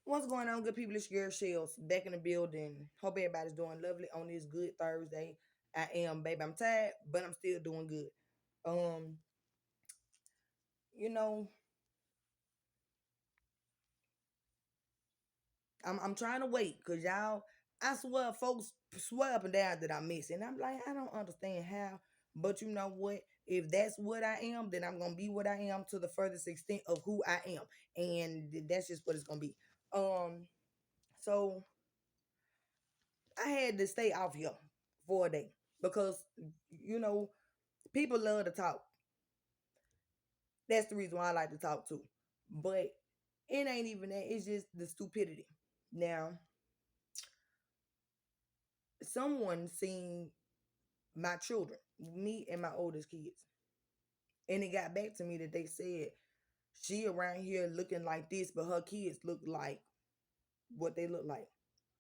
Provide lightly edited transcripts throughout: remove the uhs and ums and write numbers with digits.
What's going on, good people? It's your girl Shells back in the building. Hope everybody's doing lovely on this good Thursday. I am, baby. I'm tired, but I'm still doing good. Um, you know, I'm trying to wait because y'all. I swear, folks swear up and down that I'm missing. I'm like, I don't understand how. But you know what? If that's what I am, then I'm gonna be what I am to the furthest extent of who I am, and that's just what it's gonna be. Um, so I had to stay off here for a day because you know people love to talk. That's the reason why I like to talk too. But it ain't even that. It's just the stupidity. Now, someone seen my children, me and my oldest kids, and it got back to me that they said she around here looking like this, but her kids look like what they look like.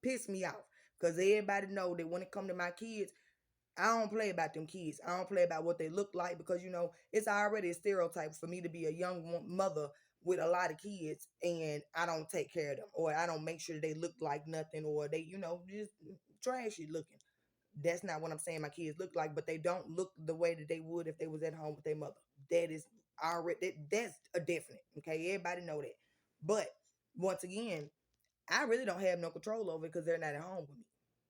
Piss me off because everybody know that when it come to my kids, I don't play about them kids. I don't play about what they look like because it's already a stereotype for me to be a young mother with a lot of kids and I don't take care of them or I don't make sure they look like nothing or they just trashy looking. That's not what I'm saying my kids look like, but they don't look the way that they would if they was at home with their mother. That is already that's a definite. Okay, everybody know that. But once again, I really don't have no control over it because they're not at home with me.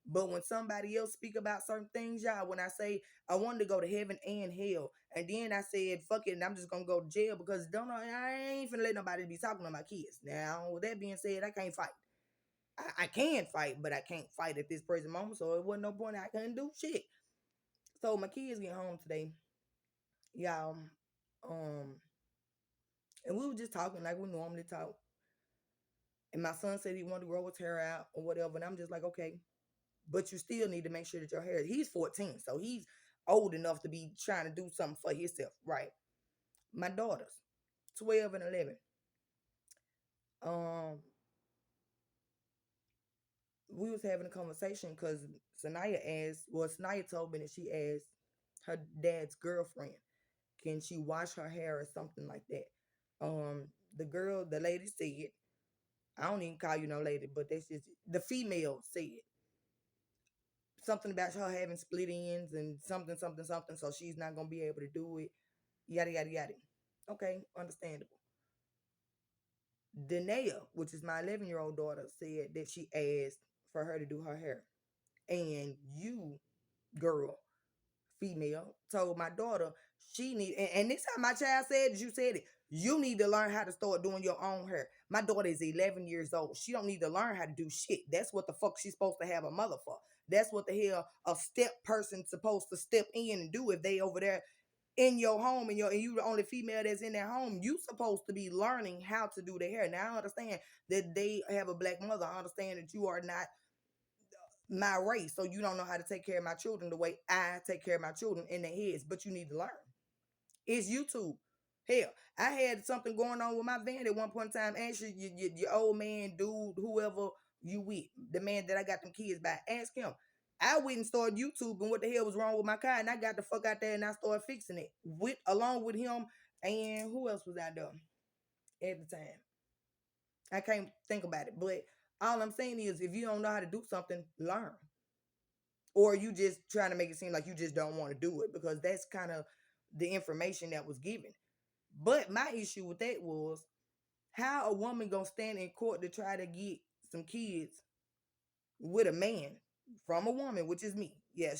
But when somebody else speak about certain things, y'all, when I say I wanted to go to heaven and hell, and then I said fuck it, and I'm just gonna go to jail because don't know I ain't finna let nobody be talking to my kids. Now, with that being said, I can't fight. I can fight, but I can't fight at this present moment, so it wasn't no point. I couldn't do shit. So my kids get home today, y'all, um, and we were just talking like we normally talk. And my son said he wanted to grow his hair out or whatever, and I'm just like, okay, but you still need to make sure that your hair. He's 14, so he's old enough to be trying to do something for himself, right? My daughters, 12 and 11. Um, we was having a conversation because Sanaya told me that she asked her dad's girlfriend, can she wash her hair or something like that? The lady said, I don't even call you no lady, but that's just the female said something about her having split ends and something, something, something, so she's not gonna be able to do it. Yada yada yada. Okay, understandable. Danae, which is my 11-year-old daughter, said that she asked for her to do her hair. And you, girl, female, told my daughter she need and this time my child said as you said it, you need to learn how to start doing your own hair. My daughter is 11 years old. She don't need to learn how to do shit. That's what the fuck she's supposed to have a mother for. That's what the hell a step person's supposed to step in and do if they over there in your home and you the only female that's in their home. You supposed to be learning how to do their hair. Now I understand that they have a black mother. I understand that you are not my race, so you don't know how to take care of my children the way I take care of my children in their heads, but you need to learn. It's YouTube. Hell, I had something going on with my van at one point in time. Actually, your old man, dude, whoever you with, the man that I got them kids by, ask him. I went and started YouTube and what the hell was wrong with my car, and I got the fuck out there and I started fixing it with along with him and who else was out there at the time. I can't think about it, but all I'm saying is, if you don't know how to do something, learn, or you just trying to make it seem like you just don't want to do it because that's kind of the information that was given. But my issue with that was how a woman gonna stand in court to try to get some kids with a man from a woman, which is me. Yeah,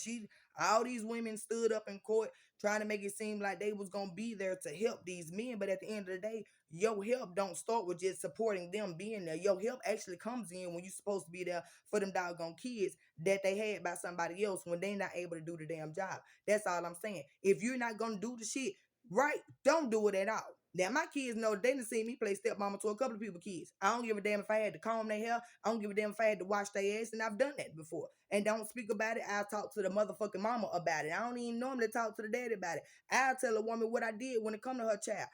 all these women stood up in court trying to make it seem like they was gonna be there to help these men. But at the end of the day, your help don't start with just supporting them being there. Your help actually comes in when you're supposed to be there for them doggone kids that they had by somebody else when they not able to do the damn job. That's all I'm saying. If you're not gonna do the shit right, don't do it at all. Now my kids know they done seen me play stepmama to a couple of people kids. I don't give a damn if I had to comb their hair. I don't give a damn if I had to wash their ass, and I've done that before. And don't speak about it. I'll talk to the motherfucking mama about it. I don't even normally talk to the daddy about it. I'll tell a woman what I did when it come to her child.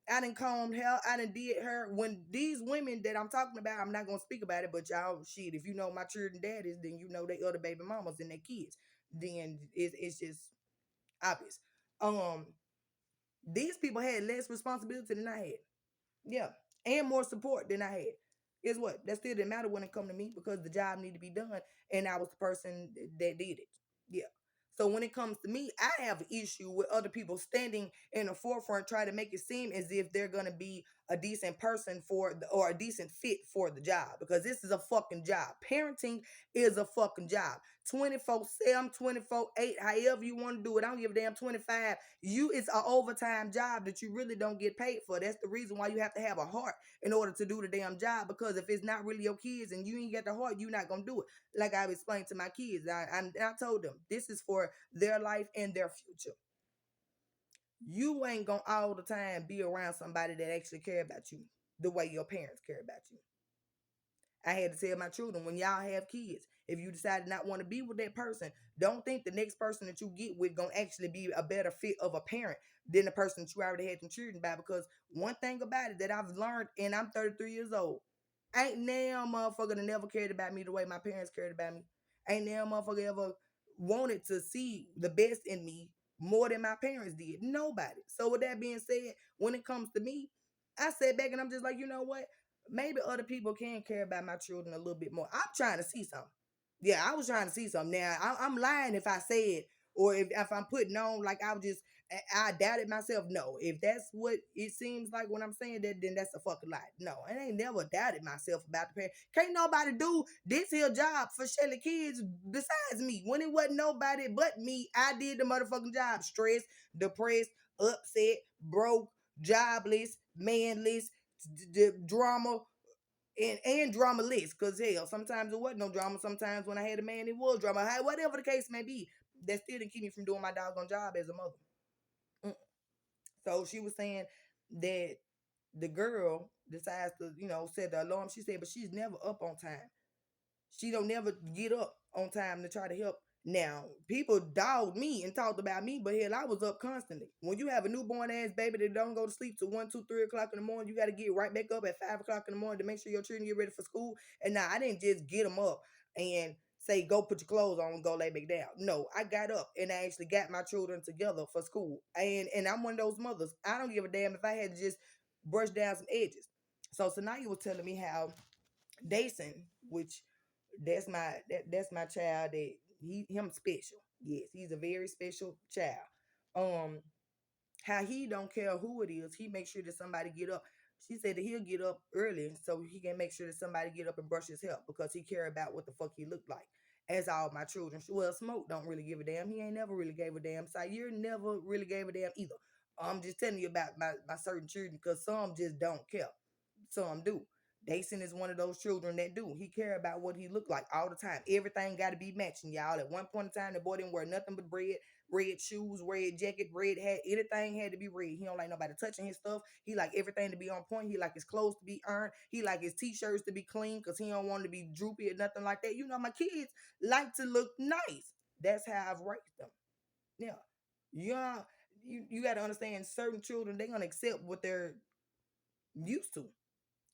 I done combed her. I done did her. When these women that I'm talking about, I'm not gonna speak about it, but y'all shit, if you know my children daddies, then you know they other baby mamas and their kids. Then it's just obvious. Um, these people had less responsibility than I had. Yeah. And more support than I had. Guess what? That still didn't matter when it come to me because the job needed to be done, and I was the person that did it. Yeah. So when it comes to me, I have an issue with other people standing in the forefront trying to make it seem as if they're gonna be a decent person for the, or a decent fit for the job, because this is a fucking job. Parenting is a fucking job. 24/7, 24/8, however you want to do it. I don't give a damn. 25. It's an overtime job that you really don't get paid for. That's the reason why you have to have a heart in order to do the damn job. Because if it's not really your kids and you ain't got the heart, you're not gonna do it. Like I've explained to my kids, I told them this is for their life and their future. You ain't gonna all the time be around somebody that actually care about you the way your parents care about you. I had to tell my children, when y'all have kids, if you decide to not want to be with that person, don't think the next person that you get with gonna actually be a better fit of a parent than the person that you already had some children by. Because one thing about it that I've learned, and I'm 33 years old, ain't now motherfucker that never cared about me the way my parents cared about me. Ain't now motherfucker ever wanted to see the best in me more than my parents did. Nobody. So with that being said, when it comes to me, I sat back and I'm just like, you know what? Maybe other people can care about my children a little bit more. I'm trying to see something. Yeah, I was trying to see something. Now I'm lying if I said, or if I'm putting on like I was just I doubted myself. No, if that's what it seems like when I'm saying that, then that's a fucking lie. No, I ain't never doubted myself about the parent. Can't nobody do this here job for Shelly kids besides me. When it wasn't nobody but me, I did the motherfucking job. Stressed, depressed, upset, broke, jobless, manless, drama, and drama list. Cause hell, sometimes it wasn't no drama. Sometimes when I had a man, it was drama. Whatever the case may be, that still didn't keep me from doing my doggone job as a mother. Mm. So she was saying that the girl decides to, set the alarm. She said, but she's never up on time. She don't never get up on time to try to help. Now, people dogged me and talked about me, but hell, I was up constantly. When you have a newborn ass baby that don't go to sleep till 1, 2, 3 o'clock in the morning, you got to get right back up at 5 o'clock in the morning to make sure your children get ready for school. And now I didn't just get them up and say, go put your clothes on and go lay back down. No, I got up and I actually got my children together for school. And I'm one of those mothers. I don't give a damn if I had to just brush down some edges. So Sanaya was telling me how Dason, which that's my child, that him special. Yes, he's a very special child. Um, how he don't care who it is, he makes sure that somebody get up. She said that he'll get up early so he can make sure that somebody get up and brush his hair because he care about what the fuck he look like. As all my children, well, Smoke don't really give a damn. He ain't never really gave a damn. Sayer never really gave a damn either. I'm just telling you about my certain children because some just don't care. Some do. Dason is one of those children that do. He care about what he look like all the time. Everything got to be matching, y'all. At one point in time, the boy didn't wear nothing but red shoes, red jacket, red hat. Anything had to be red. He don't like nobody touching his stuff. He like everything to be on point. He like his clothes to be earned. He like his t-shirts to be clean because he don't want to be droopy or nothing like that. My kids like to look nice. That's how I've raised them. Yeah. Yeah. You got to understand, certain children, they're going to accept what they're used to.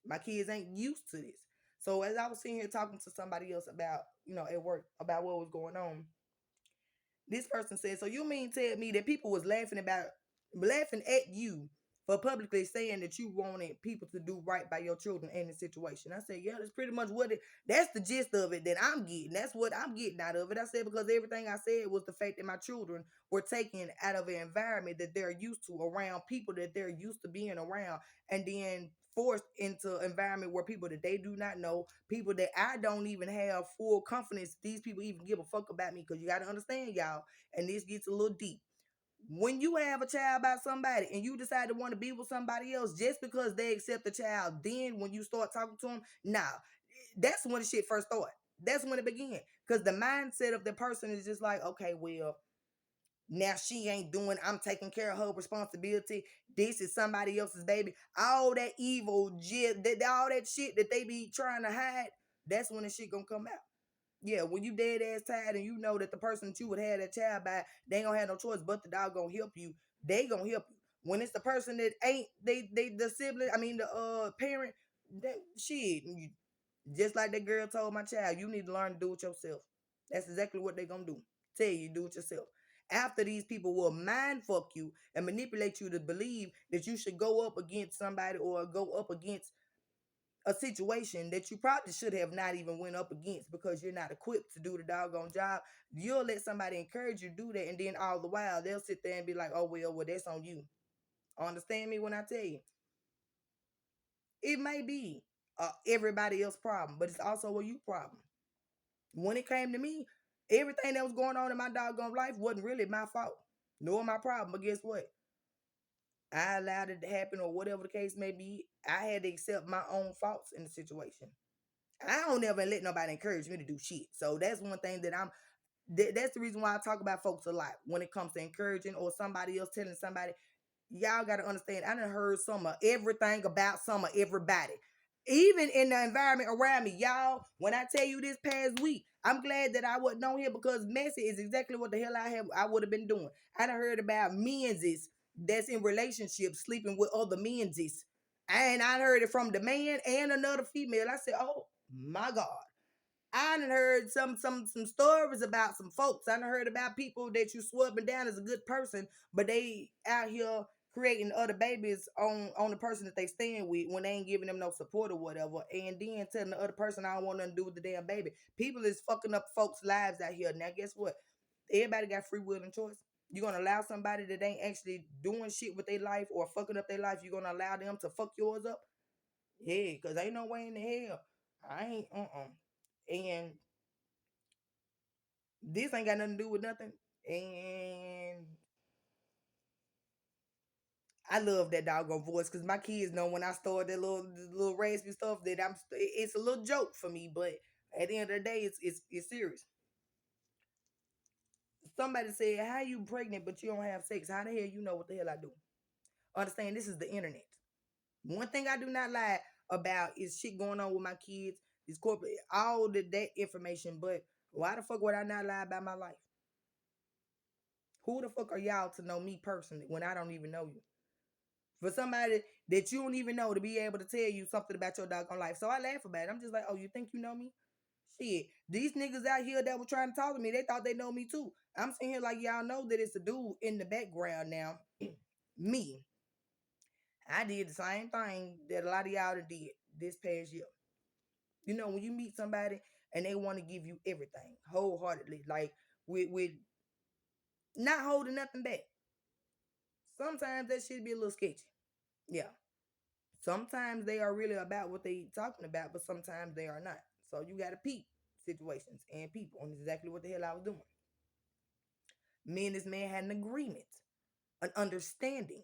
My kids ain't used to this. So as I was sitting here talking to somebody else about, at work about what was going on, this person said, so you mean tell me that people was laughing at you for publicly saying that you wanted people to do right by your children in the situation? I said, yeah, that's pretty much that's the gist of it that I'm getting. That's what I'm getting out of it. I said, because everything I said was the fact that my children were taken out of an environment that they're used to, around people that they're used to being around, and then forced into an environment where people that they do not know, people that I don't even have full confidence these people even give a fuck about me. Because you got to understand, y'all, and this gets a little deep. When you have a child by somebody and you decide to want to be with somebody else just because they accept the child, then when you start talking to them, nah, that's when the shit first started. That's when it began. Because the mindset of the person is just like, okay, well, now she ain't doing, I'm taking care of her responsibility. This is somebody else's baby. All that evil, all that shit that they be trying to hide, that's when the shit gonna come out. Yeah, when you dead ass tired and you know that the person that you would have that child by, they ain't gonna have no choice but the dog gonna help you. They gonna help you. When it's the person that ain't the sibling, I mean the parent, that shit, just like that girl told my child, you need to learn to do it yourself. That's exactly what they gonna do. Tell you, do it yourself. After these people will mind fuck you and manipulate you to believe that you should go up against somebody or go up against a situation that you probably should have not even went up against because you're not equipped to do the doggone job. You'll let somebody encourage you to do that, and then all the while they'll sit there and be like, "Oh well, that's on you." Understand me when I tell you, it may be everybody else's problem, but it's also a you problem. When it came to me, everything that was going on in my doggone life wasn't really my fault, nor my problem. But guess what? I allowed it to happen, or whatever the case may be. I had to accept my own faults in the situation. I don't ever let nobody encourage me to do shit. So that's one thing that that's the reason why I talk about folks a lot when it comes to encouraging or somebody else telling somebody. Y'all gotta understand, I done heard some of everything about some of everybody. Even in the environment around me, y'all, when I tell you this past week, I'm glad that I wasn't on here because messy is exactly what the hell I would have been doing. I done heard about menses that's in relationships sleeping with other menses. And I heard it from the man and another female. I said, oh my God. I done heard some stories about some folks. I done heard about people that you swabbing down as a good person, but they out here creating other babies on the person that they staying with when they ain't giving them no support or whatever, and then telling the other person I don't want nothing to do with the damn baby. People is fucking up folks' lives out here. Now guess what? Everybody got free will and choice. You're gonna allow somebody that ain't actually doing shit with their life or fucking up their life, you're gonna allow them to fuck yours up? Yeah, cause ain't no way in the hell. I ain't And this ain't got nothing to do with nothing. And I love that doggone voice because my kids know when I start that little raspy stuff that it's a little joke for me, but at the end of the day, it's serious. Somebody said, "How you pregnant but you don't have sex? How the hell you know what the hell I do?" Understand? This is the internet. One thing I do not lie about is shit going on with my kids, this corporate, all that information. But why the fuck would I not lie about my life? Who the fuck are y'all to know me personally when I don't even know you? For somebody that you don't even know to be able to tell you something about your doggone life. So I laugh about it. I'm just like, oh, you think you know me? Shit. These niggas out here that were trying to talk to me, they thought they know me too. I'm sitting here like y'all know that it's a dude in the background now. Me. I did the same thing that a lot of y'all did this past year. You know, when you meet somebody and they want to give you everything wholeheartedly, like with not holding nothing back. Sometimes that shit be a little sketchy. Yeah. Sometimes they are really about what they talking about, but sometimes they are not. So you gotta peep situations and people, and exactly what the hell I was doing. Me and this man had an agreement, an understanding.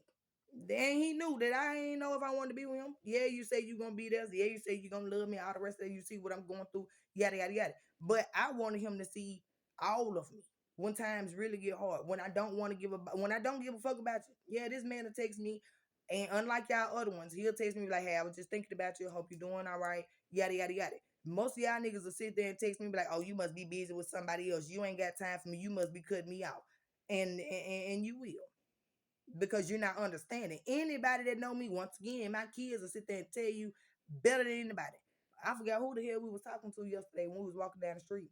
Then he knew that I ain't know if I wanted to be with him. Yeah, you say you gonna be there. Yeah, you say you gonna love me. All the rest of it, you see what I'm going through. Yada yada yada. But I wanted him to see all of me. When times really get hard, when I don't want to when I don't give a fuck about you. Yeah, this man will text me, and unlike y'all other ones, he'll text me like, "Hey, I was just thinking about you. Hope you're doing all right." Yada yada yada. Most of y'all niggas will sit there and text me and be like, "Oh, you must be busy with somebody else. You ain't got time for me. You must be cutting me out." And you will, because you're not understanding. Anybody that know me, once again, my kids will sit there and tell you better than anybody. I forgot who the hell we was talking to yesterday when we was walking down the street.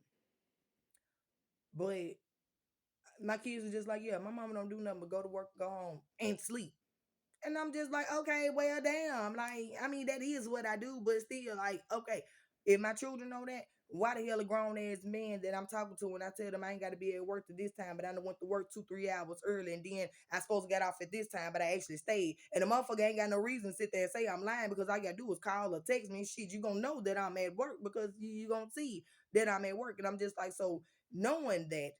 But my kids are just like, yeah, my mama don't do nothing but go to work, go home, and sleep. And I'm just like, okay, well, damn. Like, I mean, that is what I do, but still, like, okay, if my children know that, why the hell a grown ass man that I'm talking to when I tell them I ain't got to be at work to this time, but I done went to work 2-3 hours early, and then I supposed to get off at this time, but I actually stayed. And the motherfucker ain't got no reason to sit there and say I'm lying because all you gotta do is call or text me and shit. You gonna know that I'm at work because you gonna see that I'm at work. And I'm just like, so knowing that,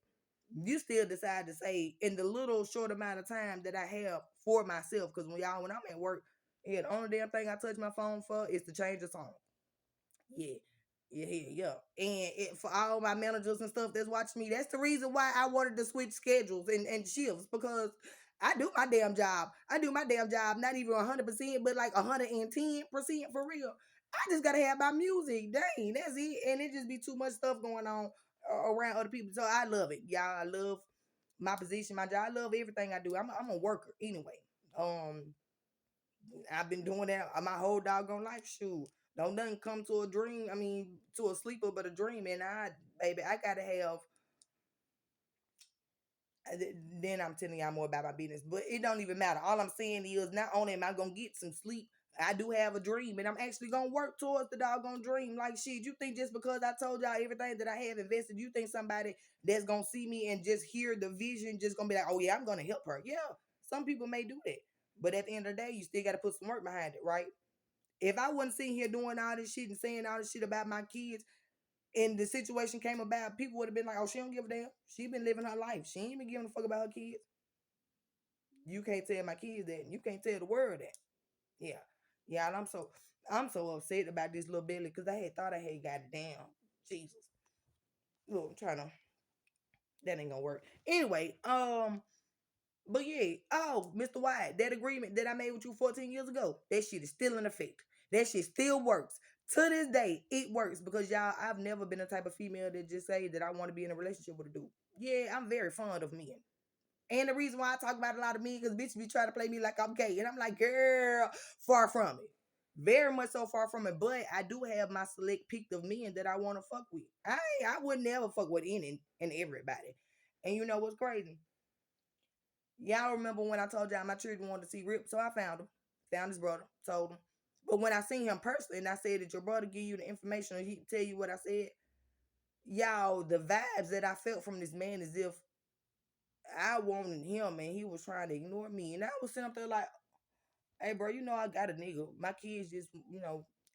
you still decide to say in the little short amount of time that I have for myself. Because when I'm at work, yeah, the only damn thing I touch my phone for is to change the song. Yeah. Yeah. And for all my managers and stuff that's watching me, that's the reason why I wanted to switch schedules and shifts, because I do my damn job. I do my damn job, not even 100%, but like 110% for real. I just gotta have my music. Dang, that's it. And it just be too much stuff going on around other people. So I love it. Y'all, I love my position, my job. I love everything I do. I'm a worker anyway. Um, I've been doing that my whole doggone life. Shoot, don't nothing come to a dream. I mean, to a sleeper, but a dream. And baby, I gotta have. Then I'm telling y'all more about my business, but it don't even matter. All I'm saying is, not only am I gonna get some sleep, I do have a dream, and I'm actually gonna work towards the doggone dream. Like shit, you think just because I told y'all everything that I have invested, you think somebody that's gonna see me and just hear the vision just gonna be like, oh yeah, I'm gonna help her. Yeah, some people may do that, but at the end of the day, you still gotta put some work behind it, right? If I wasn't sitting here doing all this shit and saying all this shit about my kids, and the situation came about, people would have been like, oh, she don't give a damn. She been living her life. She ain't been giving a fuck about her kids. You can't tell my kids that. You can't tell the world that. Yeah. Yeah, and I'm so upset about this little Billy because I had thought I had got it down. Jesus. Look, I'm trying to that ain't gonna work. Anyway, but yeah, oh, Mr. White, that agreement that I made with you 14 years ago, that shit is still in effect. That shit still works. To this day, it works because y'all, I've never been the type of female that just say that I want to be in a relationship with a dude. Yeah, I'm very fond of men. And the reason why I talk about a lot of men, because bitch be trying to play me like I'm gay. And I'm like, girl, far from it. Very much so far from it. But I do have my select peak of men that I want to fuck with. I would never fuck with any and everybody. And you know what's crazy? Y'all remember when I told y'all my children wanted to see Rip, so I found him. Found his brother, told him. But when I seen him personally and I said that your brother give you the information and he tell you what I said, y'all, the vibes that I felt from this man is if I wanted him and he was trying to ignore me. And I was sitting up there like, hey, bro, you know I got a nigga. My kids just,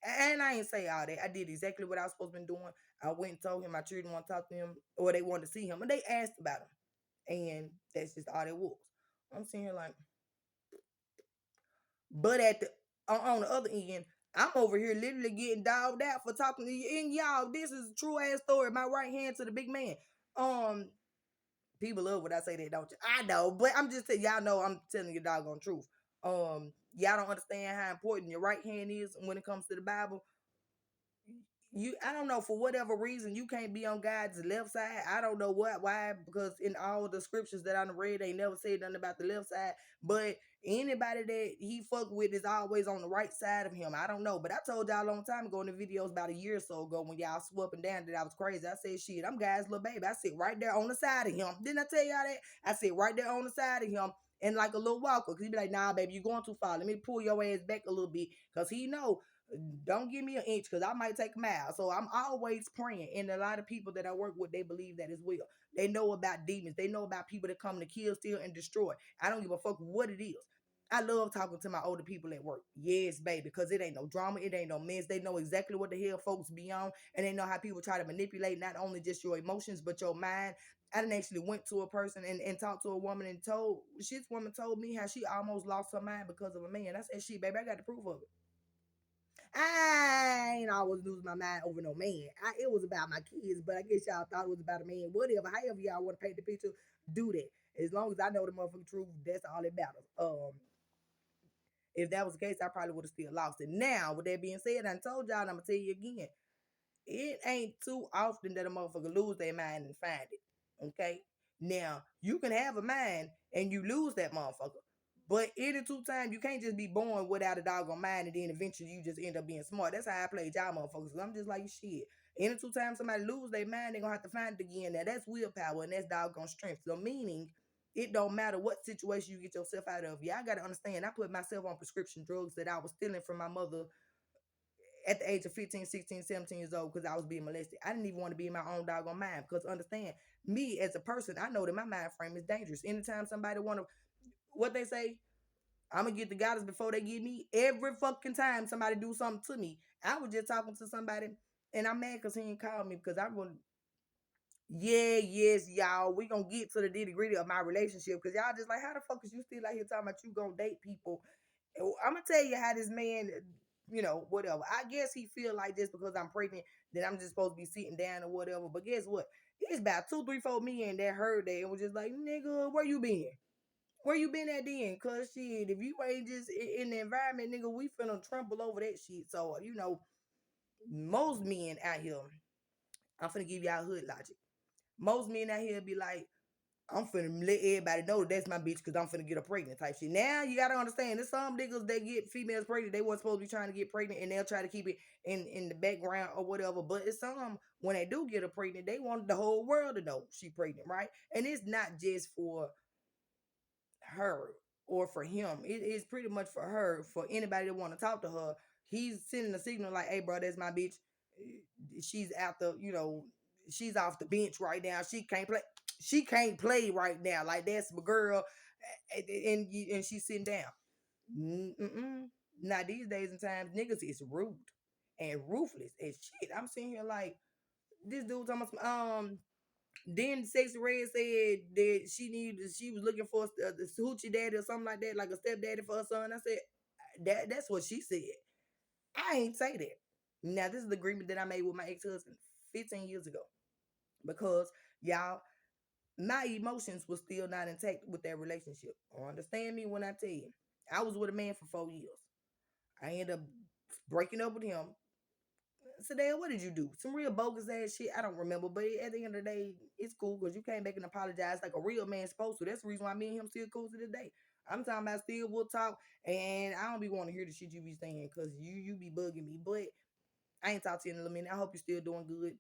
and I ain't say all that. I did exactly what I was supposed to be doing. I went and told him my children want to talk to him or they wanted to see him. And they asked about him. And that's just all it was. I'm sitting here like, but on the other end, I'm over here literally getting dogged out for talking to you. And y'all, this is a true ass story. My right hand to the big man. Um, People love when I say that, don't you? I know, but I'm just telling y'all know I'm telling you the doggone truth. Y'all don't understand how important your right hand is when it comes to the Bible. I don't know, for whatever reason you can't be on God's left side. I don't know why, because in all the scriptures that I read, they never said nothing about the left side. But anybody that he fuck with is always on the right side of him. I don't know, but I told y'all a long time ago in the videos about a year or so ago when y'all swooping down that I was crazy. I said, shit, I'm God's little baby. I sit right there on the side of him. Didn't I tell y'all that? I sit right there on the side of him and like a little walker, because he be like, nah, baby, you going too far. Let me pull your ass back a little bit, because he know, don't give me an inch because I might take a mile. So I'm always praying. And a lot of people that I work with, they believe that as well. They know about demons. They know about people that come to kill, steal, and destroy. I don't give a fuck what it is. I love talking to my older people at work. Yes, baby, because it ain't no drama. It ain't no mess. They know exactly what the hell folks be on. And they know how people try to manipulate not only just your emotions, but your mind. I done actually went to a person and talked to a woman and this woman told me how she almost lost her mind because of a man. I said, shit, baby, I got the proof of it. I ain't always losing my mind over no man. It was about my kids, but I guess y'all thought it was about a man. Whatever, however y'all want to paint the picture, do that. As long as I know the motherfucking truth, that's all that matters. If that was the case, I probably would have still lost it. Now, with that being said, I told y'all, and I'm gonna tell you again, it ain't too often that a motherfucker lose their mind and find it. Okay? Now, you can have a mind and you lose that motherfucker. But any two times, you can't just be born without a doggone mind and then eventually you just end up being smart. That's how I played y'all motherfuckers. I'm just like, shit. Any two times somebody lose their mind, they're gonna have to find it again. Now that's willpower and that's doggone strength. So meaning it don't matter what situation you get yourself out of. Y'all gotta understand, I put myself on prescription drugs that I was stealing from my mother at the age of 15, 16, 17 years old because I was being molested. I didn't even want to be in my own doggone mind because understand, me as a person, I know that my mind frame is dangerous. Anytime somebody want to, what they say, I'm going to get the goddess before they get me. Every fucking time somebody do something to me. I was just talking to somebody and I'm mad because he ain't called me because I'm going to, yeah, yes, y'all. We gonna get to the nitty gritty of my relationship because y'all just like, how the fuck is you still out here talking about you gonna date people? I'm gonna tell you how this man, whatever. I guess he feel like just because I'm pregnant that I'm just supposed to be sitting down or whatever. But guess what? It's about 2, 3, 4 men that heard that and was just like, nigga, where you been? Where you been at then? Cause shit, if you ain't just in the environment, nigga, we finna trample over that shit. So, most men out here, I'm finna give y'all hood logic. Most men out here be like, I'm finna let everybody know that's my bitch because I'm finna get her pregnant type shit. Now you gotta understand, there's some niggas that get females pregnant. They weren't supposed to be trying to get pregnant and they'll try to keep it in the background or whatever. But it's some when they do get her pregnant, they want the whole world to know she pregnant, right? And it's not just for her or for him. It is pretty much for her. For anybody that want to talk to her, he's sending a signal like, "Hey, bro, that's my bitch. She's out the, she's off the bench right now. She can't play. She can't play right now. Like that's my girl, and she's sitting down. Mm-mm. Now these days and times, niggas is rude and ruthless as shit. I'm sitting here like this dude talking about then Sexy Red said that she was looking for the hoochie daddy or something like that, like a stepdaddy for her son. I said that's what she said. I ain't say that. Now this is the agreement that I made with my ex-husband 15 years ago because y'all, my emotions were still not intact with that relationship. Understand me when I tell you, I was with a man for 4 years. I ended up breaking up with him. So then what did you do? Some real bogus ass shit. I don't remember, but at the end of the day, it's cool because you came back and apologized like a real man supposed to. That's the reason why me and him still cool to this day. I'm talking about still we'll talk, and I don't be wanting to hear the shit you be saying because you be bugging me. But I ain't talked to you in a little minute. I hope you're still doing good.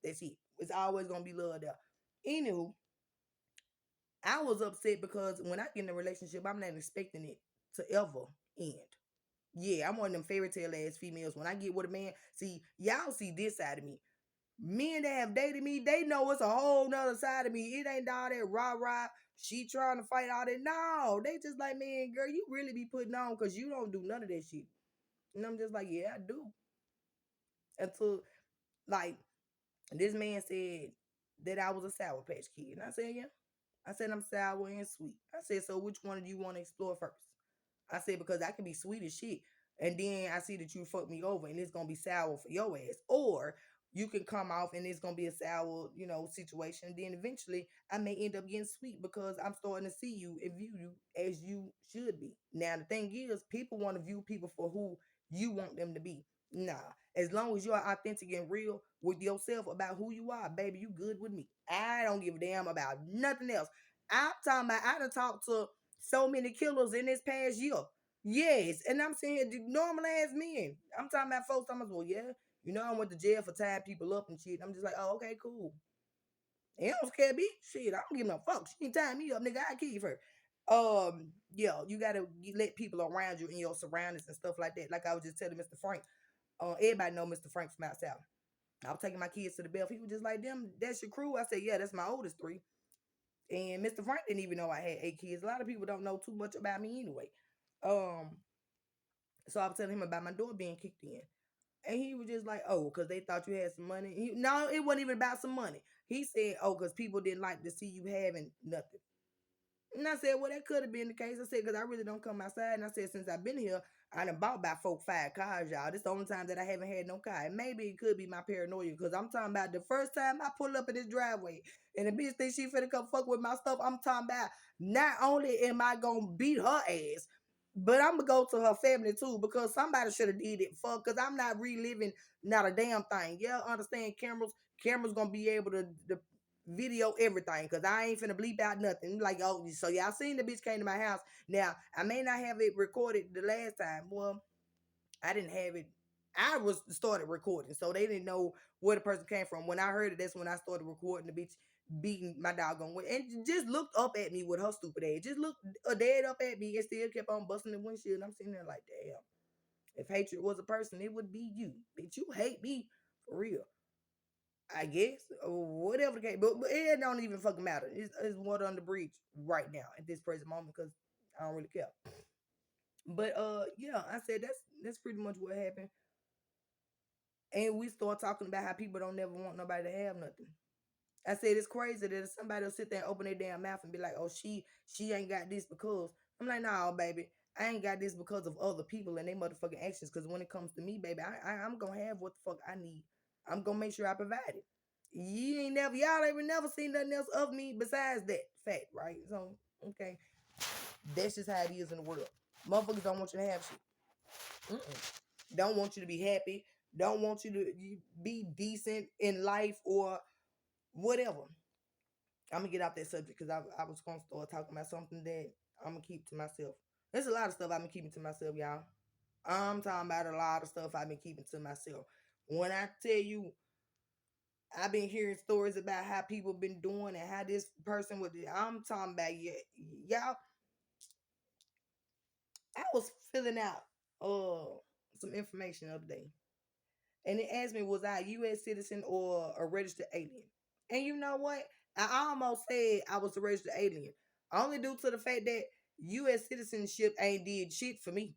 That's it. It's always gonna be love there. Anywho, I was upset because when I get in a relationship, I'm not expecting it to ever end. Yeah, I'm one of them fairy tale ass females. When I get with a man, see, y'all see this side of me. Men that have dated me, they know it's a whole nother side of me. It ain't all that rah rah. She trying to fight all that. No, they just like, man, girl, you really be putting on because you don't do none of that shit. And I'm just like, yeah, I do. Until like this man said that I was a Sour Patch Kid, and I said, yeah. I said I'm sour and sweet. I said, so which one do you want to explore first? I said, because I can be sweet as shit. And then I see that you fuck me over and it's gonna be sour for your ass. Or you can come off and it's gonna be a sour, situation. Then eventually I may end up getting sweet because I'm starting to see you and view you as you should be. Now the thing is, people want to view people for who you want them to be. Nah. As long as you are authentic and real with yourself about who you are, baby, you good with me. I don't give a damn about nothing else. I'm talking about I done talked to so many killers in this past year. Yes, and I'm saying normal ass men. I'm talking about folks talking about, well, yeah, I went to jail for tying people up and shit. I'm just like, oh, okay, cool. And I don't care, bitch. Shit, I don't give no fuck. She ain't tying me up, nigga. I keep her. Yeah, you gotta let people around you in your surroundings and stuff like that. Like I was just telling Mr. Frank. Everybody know Mr. Frank from out south. I was taking my kids to the Bell. He was just like, them, that's your crew. I said, yeah, that's my oldest three. And Mr. Frank didn't even know I had 8 kids. A lot of people don't know too much about me anyway. Um, so I was telling him about my door being kicked in. And he was just like, oh, because they thought you had some money. No, it wasn't even about some money. He said, oh, because people didn't like to see you having nothing. And I said, well, that could have been the case. I said, because I really don't come outside. And I said, since I've been here, I done bought about 4, 5 cars, y'all. This is the only time that I haven't had no car. And maybe it could be my paranoia, because I'm talking about the first time I pull up in this driveway and the bitch thinks she finna come fuck with my stuff. I'm talking about not only am I gonna beat her ass, but I'm gonna go to her family too, because somebody should have did it for, because I'm not reliving not a damn thing. Yeah, understand cameras gonna be able to video everything, because I ain't finna bleep out nothing. Like, oh, so y'all seen the bitch came to my house. Now, I may not have it recorded the last time. Well, I didn't have it. I was started recording, so they didn't know where the person came from. When I heard it, that's when I started recording the bitch beating my doggone way, and just looked up at me with her stupid ass. Just looked dead up at me and still kept on busting the windshield. And I'm sitting there like, damn. If hatred was a person, it would be you. Bitch, you hate me for real. I guess, or whatever the case. But it don't even fucking matter. It's water on the bridge right now at this present moment because I don't really care. But yeah, I said that's pretty much what happened. And we start talking about how people don't never want nobody to have nothing. I said it's crazy that somebody will sit there and open their damn mouth and be like, "Oh, she ain't got this because." I'm like, "Nah, baby, I ain't got this because of other people and they motherfucking actions. Because when it comes to me, baby, I'm gonna have what the fuck I need. I'm gonna make sure I provide it. Y'all ain't never seen nothing else of me besides that fact, right? So okay, that's just how it is in the world. Motherfuckers don't want you to have shit. Don't want you to be happy. Don't want you to be decent in life or whatever. I'm gonna get out that subject because I was gonna start talking about something that I'm gonna keep to myself. There's a lot of stuff I've been keeping to myself, y'all. I'm talking about a lot of stuff I've been keeping to myself. When I tell you, I've been hearing stories about how people been doing and how this person would. I'm talking about, yeah, y'all. I was filling out some information the other day, and it asked me, was I a U.S. citizen or a registered alien? And you know what? I almost said I was a registered alien, only due to the fact that U.S. citizenship ain't did shit for me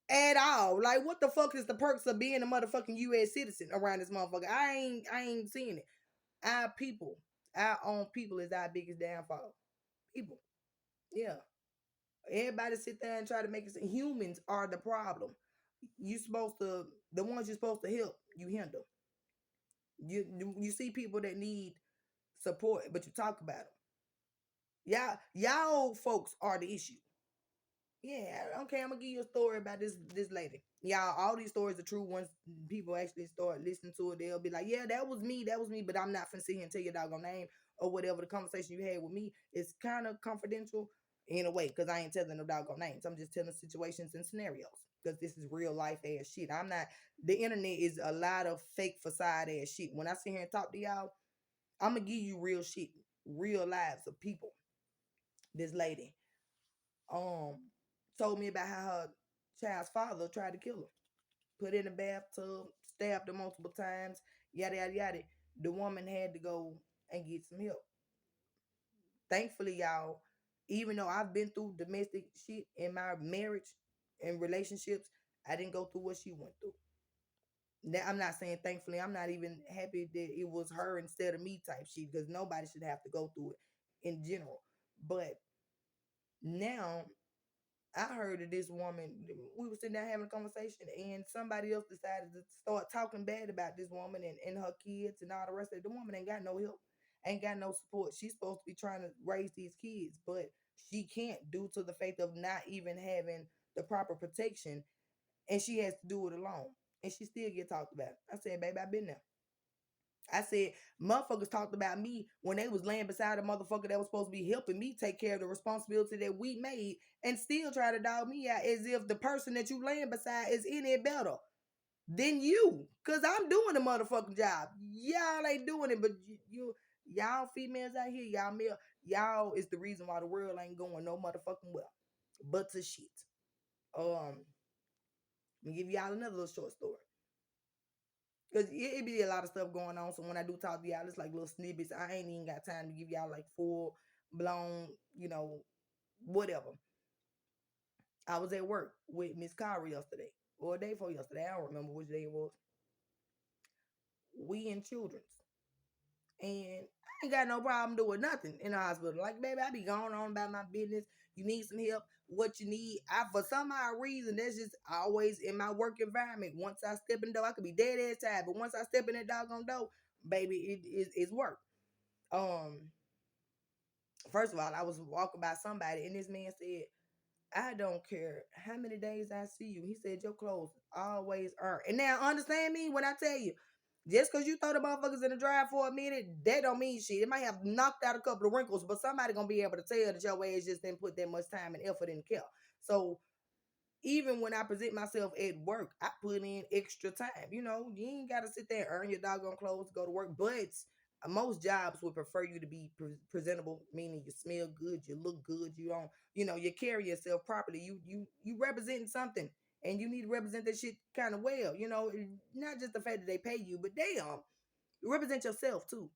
at all. Like, what the fuck is the perks of being a motherfucking U.S. citizen around this motherfucker? I ain't seeing it. Our people, our own people, is our biggest downfall. People, yeah. Everybody sit there and try to make it. Humans are the problem. You supposed to, the ones you're supposed to help, you hinder. You see people that need support, but you talk about them. Y'all folks are the issue. Yeah, okay. I'm gonna give you a story about this lady. Y'all, all these stories are true. Once people actually start listening to it, they'll be like, "Yeah, that was me." But I'm not finna sit here and tell your doggone name or whatever. The conversation you had with me is kind of confidential in a way because I ain't telling no doggone names. I'm just telling situations and scenarios because this is real life ass shit. I'm not. The internet is a lot of fake facade ass shit. When I sit here and talk to y'all, I'm gonna give you real shit, real lives of people. This lady, um, told me about how her child's father tried to kill her, put her in the bathtub, stabbed her multiple times, yada yada yada. The woman had to go and get some help. Thankfully, y'all, even though I've been through domestic shit in my marriage and relationships, I didn't go through what she went through. Now, I'm not saying thankfully, I'm not even happy that it was her instead of me type shit because nobody should have to go through it in general. But now I heard of this woman. We were sitting down having a conversation, and somebody else decided to start talking bad about this woman and her kids and all the rest of it. The woman ain't got no help, ain't got no support. She's supposed to be trying to raise these kids, but she can't due to the fact of not even having the proper protection, and she has to do it alone. And she still get talked about. I said, baby, I've been there. I said, motherfuckers talked about me when they was laying beside a motherfucker that was supposed to be helping me take care of the responsibility that we made and still try to dog me out as if the person that you laying beside is any better than you. Cause I'm doing the motherfucking job. Y'all ain't doing it, but y'all females out here, y'all male, y'all is the reason why the world ain't going no motherfucking well. But to shit. Let me give y'all another little short story. Cause it be a lot of stuff going on. So when I do talk to y'all, it's like little snippets. I ain't even got time to give y'all like full blown, whatever. I was at work with Miss Kyra yesterday, or a day before yesterday. I don't remember which day it was. We in children's, and I ain't got no problem doing nothing in the hospital. Like, baby, I be going on about my business. You need some help, what you need. I for some odd reason, that's just always in my work environment. Once I step in the door, I could be dead ass tired, but once I step in that doggone door, baby, it's work. Um, First of all, I was walking by somebody, and this man said, I don't care how many days I see you. He said, your clothes always are. And now, understand me when I tell you, just because you throw the motherfuckers in the dryer for a minute, that don't mean shit. It might have knocked out a couple of wrinkles, but somebody gonna be able to tell that your ass just didn't put that much time and effort in care. So even when I present myself at work, I put in extra time. You ain't got to sit there and earn your doggone clothes to go to work. But most jobs would prefer you to be presentable, meaning you smell good, you look good, you don't, you carry yourself properly. You representing something, and you need to represent that shit kind of well. Not just the fact that they pay you, but damn, represent yourself too.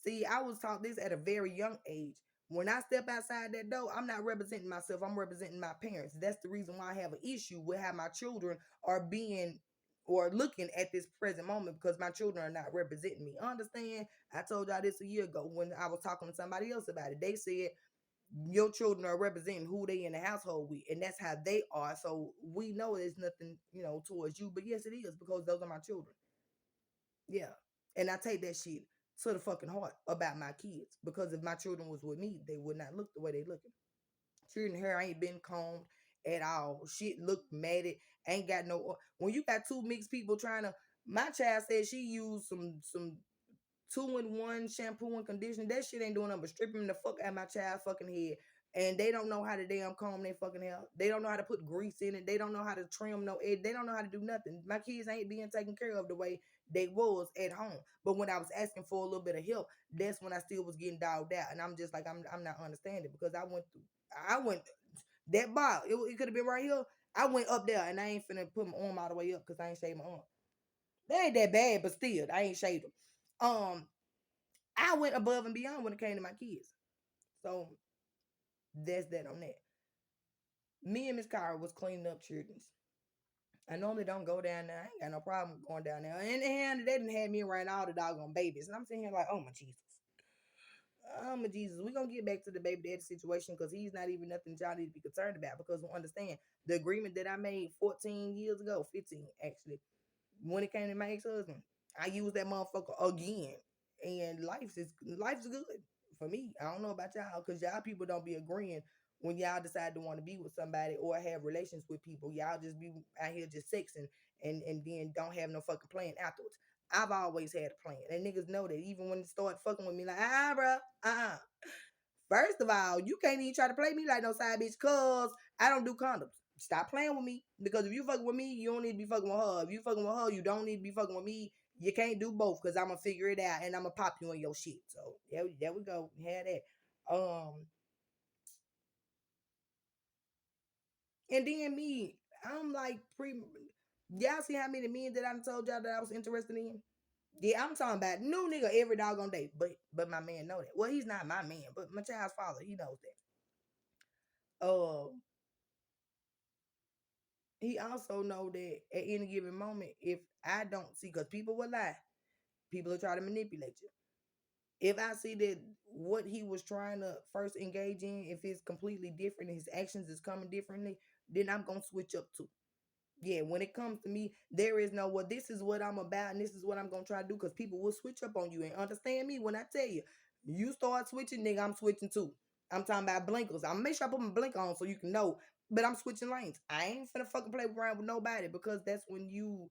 See, I was taught this at a very young age. When I step outside that door, I'm not representing myself. I'm representing my parents. That's the reason why I have an issue with how my children are being or looking at this present moment because my children are not representing me. Understand? I told y'all this a year ago when I was talking to somebody else about it. They said your children are representing who they in the household with, and that's how they are. So we know there's nothing, towards you, but yes, it is because those are my children. Yeah. And I take that shit to the fucking heart about my kids. Because if my children was with me, they would not look the way they looking. Children hair ain't been combed at all. Shit look matted. Ain't got no when you got two mixed people trying to my child said she used some 2-in-1 shampoo and conditioner. That shit ain't doing nothing but stripping the fuck out of my child fucking head. And they don't know how to damn comb their fucking hair. They don't know how to put grease in it. They don't know how to trim no edge. They don't know how to do nothing. My kids ain't being taken care of the way they was at home. But when I was asking for a little bit of help, that's when I still was getting dogged out. And I'm just like, I'm not understanding because I went That bar, it could have been right here. I went up there and I ain't finna put my arm all the way up because I ain't shaved my arm. They ain't that bad, but still, I ain't shaved them. I went above and beyond when it came to my kids. So that's that on that. Me and Miss Kyra was cleaning up children's. I normally don't go down there. I ain't got no problem going down there. And they didn't have me around all the doggone babies. And I'm sitting here like, oh my Jesus. Oh my Jesus. We're gonna get back to the baby daddy situation because he's not even nothing y'all need to be concerned about. Because we understand the agreement that I made 14 years ago, 15 actually, when it came to my ex-husband, I used that motherfucker again. And life's good for me. I don't know about y'all, because y'all people don't be agreeing when y'all decide to want to be with somebody or have relations with people. Y'all just be out here just sexing and then don't have no fucking plan afterwards. I've always had a plan. And niggas know that even when they start fucking with me, like, bro, First of all, you can't even try to play me like no side bitch cause I don't do condoms. Stop playing with me. Because if you fucking with me, you don't need to be fucking with her. If you fucking with her, you don't need to be fucking with me. You can't do both because I'm gonna figure it out and I'm gonna pop you in your shit. So there we go. We had that. And then me, I'm like y'all see how many men that I told y'all that I was interested in? Yeah, I'm talking about new nigga every doggone day. But my man know that. Well, he's not my man, but my child's father, he knows that. He also know that at any given moment, if I don't see, because people will lie, people will try to manipulate you. If I see that what he was trying to first engage in, if it's completely different, his actions is coming differently, then I'm gonna switch up too. Yeah, when it comes to me, there is no, well, this is what I'm about and this is what I'm gonna try to do, because people will switch up on you. And understand me when I tell you, you start switching, nigga, I'm switching too. I'm talking about blinkers. I'm make sure I put my blink on so you can know, but I'm switching lanes. I ain't finna fucking play around with nobody, because that's when you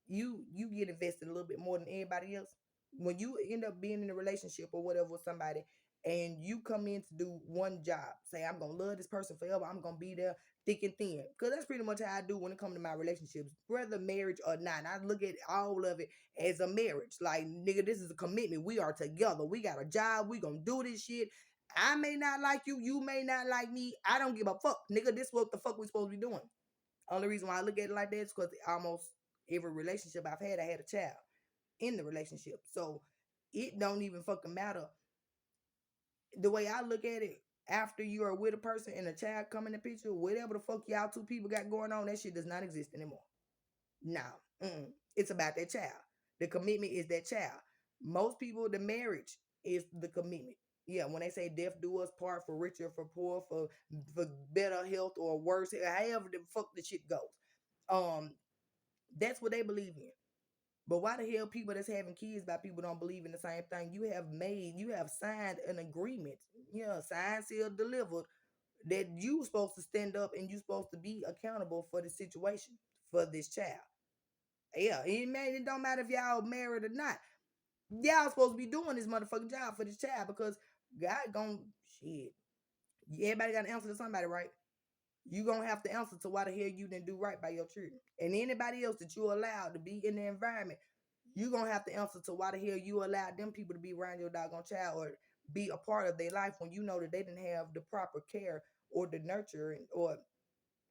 get invested a little bit more than everybody else. When you end up being in a relationship or whatever with somebody and you come in to do one job, say I'm gonna love this person forever, I'm gonna be there thick and thin, because that's pretty much how I do when it comes to my relationships, whether marriage or not. I look at all of it as a marriage. Like, nigga, this is a commitment. We are together. We got a job. We gonna do this shit. I may not like you. You may not like me. I don't give a fuck, nigga. This what the fuck we supposed to be doing. Only reason why I look at it like that is because almost every relationship I've had, I had a child in the relationship. So it don't even fucking matter. The way I look at it, after you are with a person and a child come in the picture, whatever the fuck y'all two people got going on, that shit does not exist anymore. No. It's about that child. The commitment is that child. Most people, the marriage is the commitment. Yeah, when they say death do us part, for richer, for poor, for better health or worse, however the fuck the shit goes. Um, that's what they believe in. But why the hell people that's having kids by people don't believe in the same thing? You have signed an agreement, yeah, signed, sealed, delivered, that you supposed to stand up and you supposed to be accountable for the situation for this child. Yeah, it don't matter if y'all married or not. Y'all supposed to be doing this motherfucking job for this child, because God gon' shit. Everybody got to answer to somebody, right? You gonna have to answer to why the hell you didn't do right by your children. And anybody else that you allowed to be in the environment, you gonna have to answer to why the hell you allowed them people to be around your doggone child or be a part of their life when you know that they didn't have the proper care or the nurturing, or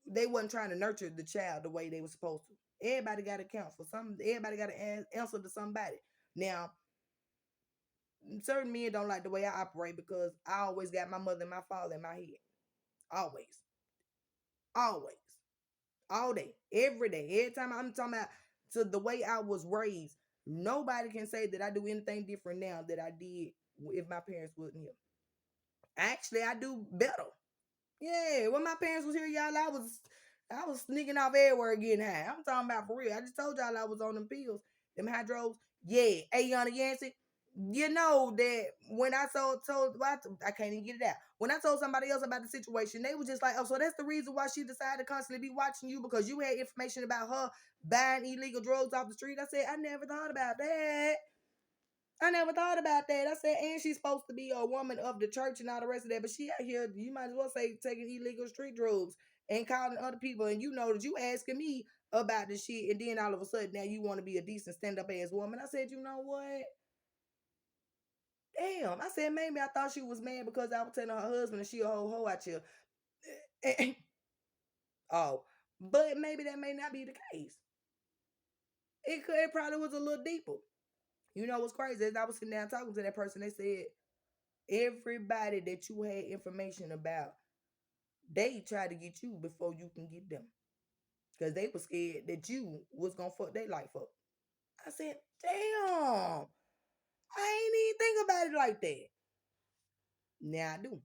they wasn't trying to nurture the child the way they were supposed to. Everybody got to count for something. Everybody got to answer to somebody. Now, certain men don't like the way I operate because I always got my mother and my father in my head. Always. Always. All day. Every day. Every time. I'm talking about to the way I was raised. Nobody can say that I do anything different now that I did if my parents wasn't here. Actually, I do better. Yeah, when my parents was here, y'all, I was sneaking off everywhere getting high. I'm talking about for real. I just told y'all I was on them pills, them hydros. Yeah, Ayana Yancey. You know that when I told well, I can't even get it out. When I told somebody else about the situation, they was just like, "Oh, so that's the reason why she decided to constantly be watching you, because you had information about her buying illegal drugs off the street." I said, "I never thought about that. I never thought about that." I said, and she's supposed to be a woman of the church and all the rest of that, but she out here, you might as well say, taking illegal street drugs and calling other people, and you know that you asking me about this shit, and then all of a sudden now you want to be a decent stand-up ass woman. I said, you know what? Damn. I said, maybe I thought she was mad because I was telling her husband that she a whole hoe out here. Oh, but maybe that may not be the case. It probably was a little deeper. You know what's crazy? As I was sitting down talking to that person, they said everybody that you had information about, they tried to get you before you can get them. Because they were scared that you was gonna fuck their life up. I said, damn, I ain't even think about it like that. Now I do.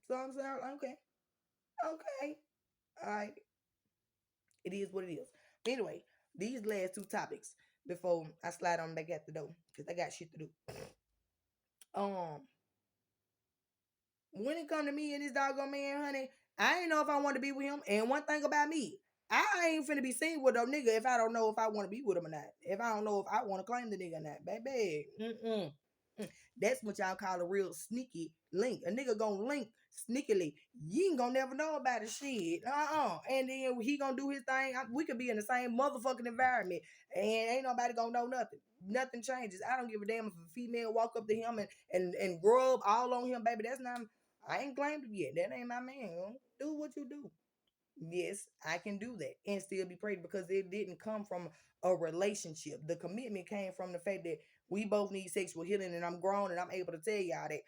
So I'm saying, okay, okay, all right, it is what it is. But anyway, these last two topics before I slide on back at the door, because I got shit to do. Um, when it come to me and this doggone man, honey, I ain't know if I want to be with him. And one thing about me, I ain't finna be seen with a nigga if I don't know if I want to be with him or not. If I don't know if I want to claim the nigga or not, baby. Mm-mm. That's what y'all call a real sneaky link. A nigga gonna link sneakily. You ain't gonna never know about his shit. And then he gonna do his thing. We could be in the same motherfucking environment and ain't nobody gonna know nothing. Nothing changes. I don't give a damn if a female walk up to him and grub all on him, baby. That's not. I ain't claimed him yet. That ain't my man. Do what you do. Yes, I can do that and still be prayed because it didn't come from a relationship. The commitment came from the fact that we both need sexual healing, and I'm grown and I'm able to tell y'all that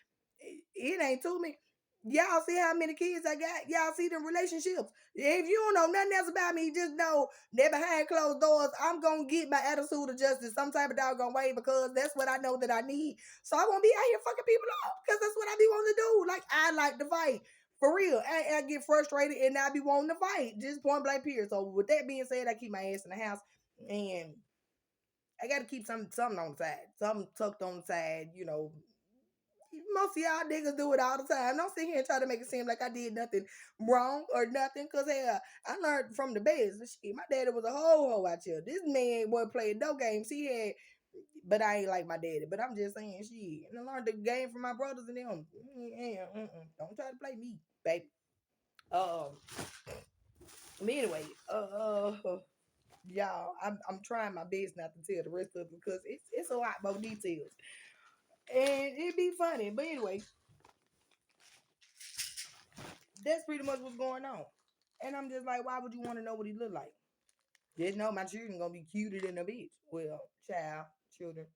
it ain't to me. Y'all see how many kids I got? Y'all see the relationships. If you don't know nothing else about me, just know that behind closed doors, I'm gonna get my attitude adjusted some type of doggone way because that's what I know that I need. So I won't be out here fucking people up because that's what I be wanting to do. Like I like to fight. For real, I get frustrated and I be wanting to fight, just point blank period. So with that being said, I keep my ass in the house, and I got to keep something on the side, something tucked on the side. You know, most of y'all niggas do it all the time. Don't sit here and try to make it seem like I did nothing wrong or nothing, cause hell, I learned from the best. Shit, my daddy was a whole hoe out here. This man wasn't playing no games. He had, but I ain't like my daddy. But I'm just saying, shit, and I learned the game from my brothers and them. Don't try to play me, baby. Um, but anyway, y'all, I'm trying my best not to tell the rest of it because it's a lot more details, and it'd be funny. But anyway, that's pretty much what's going on. And I'm just like, why would you want to know what he look like? Just know my children gonna be cuter than a bitch. Well, child, children.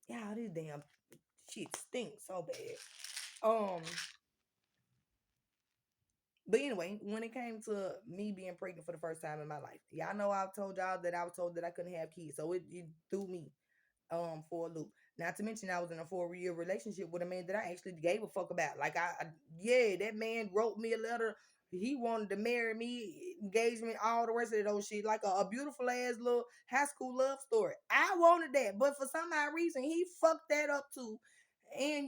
Yeah, this damn shit stinks so bad. Um, but anyway, when it came to me being pregnant for the first time in my life, y'all know I've told y'all that I was told that I couldn't have kids, so it threw me for a loop. Not to mention I was in a 4 year relationship with a man that I actually gave a fuck about. Like yeah, that man wrote me a letter. He wanted to marry me, engagement, all the rest of those shit, like a beautiful ass little high school love story. I wanted that, but for some odd reason, he fucked that up too. And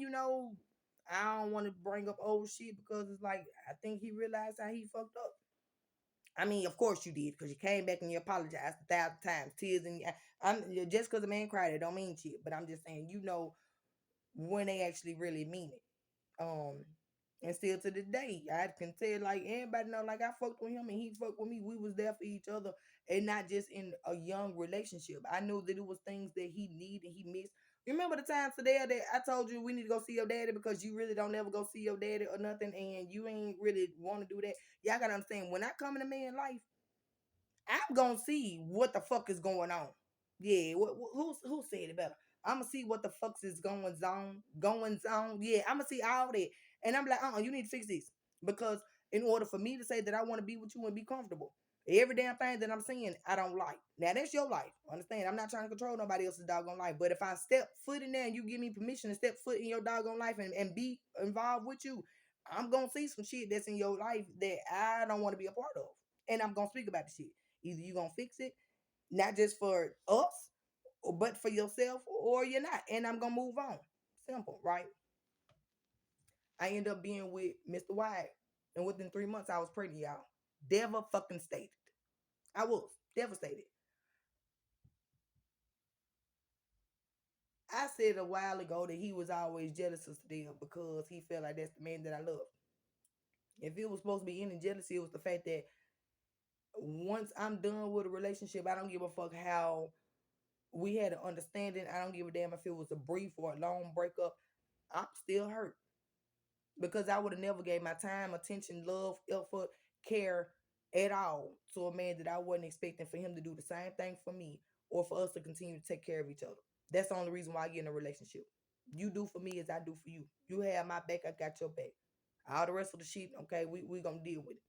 I don't want to bring up old shit because it's like I think he realized how he fucked up. I mean, of course you did, because you came back and you apologized 1,000 times, tears in your. I'm just because a man cried, it don't mean shit. But I'm just saying, when they actually really mean it. And still to this day, I can tell like everybody know, like I fucked with him and he fucked with me. We was there for each other, and not just in a young relationship. I knew that it was things that he needed, he missed. Remember the time today that I told you we need to go see your daddy because you really don't ever go see your daddy or nothing, and you ain't really want to do that. Y'all gotta understand, when I come in a man's life, I'm gonna see what the fuck is going on. Yeah, who said it better? I'm gonna see what the fuck is going on. Yeah, I'm gonna see all that, and I'm like, you need to fix this because in order for me to say that I want to be with you and be comfortable, every damn thing that I'm seeing, I don't like. Now that's your life. Understand? I'm not trying to control nobody else's doggone life, but if I step foot in there and you give me permission to step foot in your doggone life and be involved with you, I'm gonna see some shit that's in your life that I don't want to be a part of, and I'm gonna speak about the shit. Either you gonna fix it, not just for us, but for yourself, or you're not. And I'm gonna move on. Simple, right? I end up being with Mr. White, and within 3 months I was pregnant, y'all. Never fucking stated. I was devastated. I said a while ago that he was always jealous of Steel because he felt like that's the man that I love. If it was supposed to be any jealousy, it was the fact that once I'm done with a relationship, I don't give a fuck how we had an understanding. I don't give a damn if it was a brief or a long breakup. I'm still hurt. because I would have never gave my time, attention, love, effort, care at all to a man that I wasn't expecting for him to do the same thing for me or for us to continue to take care of each other. That's the only reason why I get in a relationship. You do for me as I do for you. You have my back, I got your back. All the rest of the shit, okay, we gonna deal with it.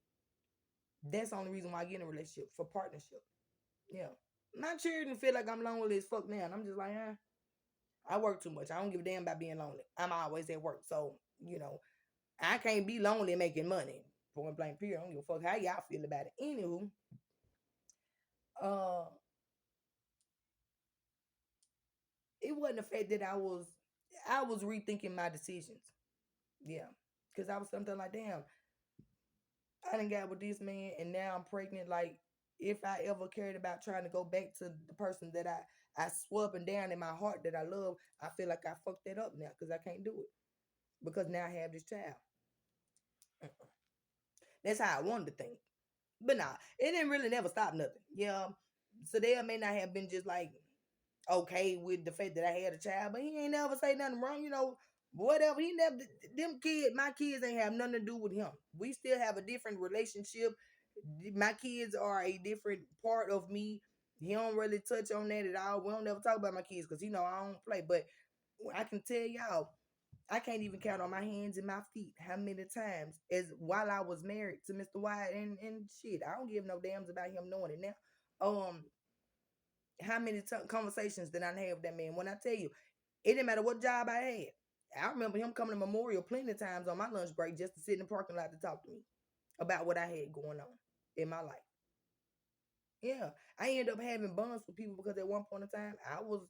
That's the only reason why I get in a relationship, for partnership. Yeah. My children feel like I'm lonely as fuck now. And I'm just like, I work too much. I don't give a damn about being lonely. I'm always at work. So, I can't be lonely making money. Point blank period. I don't give a fuck how y'all feel about it. Anywho, uh, it wasn't the fact that I was rethinking my decisions. Yeah. Cause I was something like, damn, I done got with this man and now I'm pregnant. Like, if I ever cared about trying to go back to the person that I swore up and down in my heart that I love, I feel like I fucked that up now because I can't do it. Because now I have this child. That's how I wanted to think. But nah, it didn't really never stop nothing. Yeah. So they may not have been just like okay with the fact that I had a child, but he ain't never say nothing wrong, whatever. He never my kids ain't have nothing to do with him. We still have a different relationship. My kids are a different part of me. He don't really touch on that at all. We don't never talk about my kids because I don't play. But I can tell y'all, I can't even count on my hands and my feet how many times as while I was married to Mr. White and shit. I don't give no damns about him knowing it now. How many conversations did I have with that man? When I tell you, it didn't matter what job I had. I remember him coming to Memorial plenty of times on my lunch break just to sit in the parking lot to talk to me about what I had going on in my life. Yeah, I ended up having bonds with people because at one point in time, I was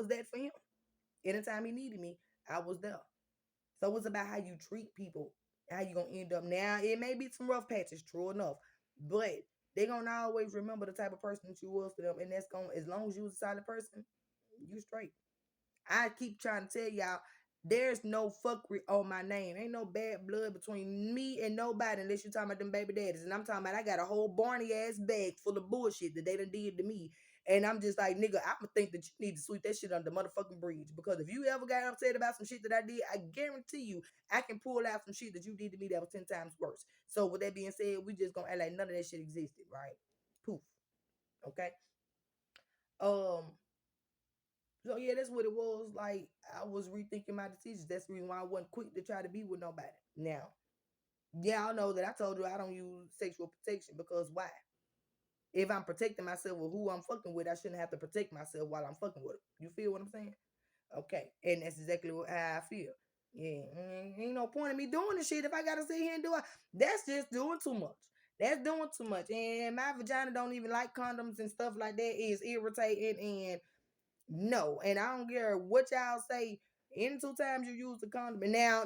that for him. Anytime he needed me, I was there. So it's about how you treat people, how you gonna end up. Now it may be some rough patches, true enough, but they gonna always remember the type of person that you was to them, and that's gonna as long as you was a solid person, you straight. I keep trying to tell y'all, there's no fuckery on my name. Ain't no bad blood between me and nobody unless you talking about them baby daddies. And I'm talking about I got a whole Barney ass bag full of bullshit that they done did to me. And I'm just like, nigga, I'ma think that you need to sweep that shit under the motherfucking bridge. Because if you ever got upset about some shit that I did, I guarantee you I can pull out some shit that you did to me that was 10 times worse. So with that being said, we just gonna act like none of that shit existed, right? Poof. Okay. Um, so yeah, that's what it was. Like I was rethinking my decisions. That's the reason why I wasn't quick to try to be with nobody. Now, y'all know that I told you I don't use sexual protection because why? If I'm protecting myself with who I'm fucking with, I shouldn't have to protect myself while I'm fucking with them. You feel what I'm saying? Okay, and that's exactly how I feel. Yeah, ain't no point in me doing this shit if I gotta sit here and do it. That's just doing too much. That's doing too much. And my vagina don't even like condoms and stuff like that. Is irritating and no, and I don't care what y'all say. Any two times you use the condom, and now,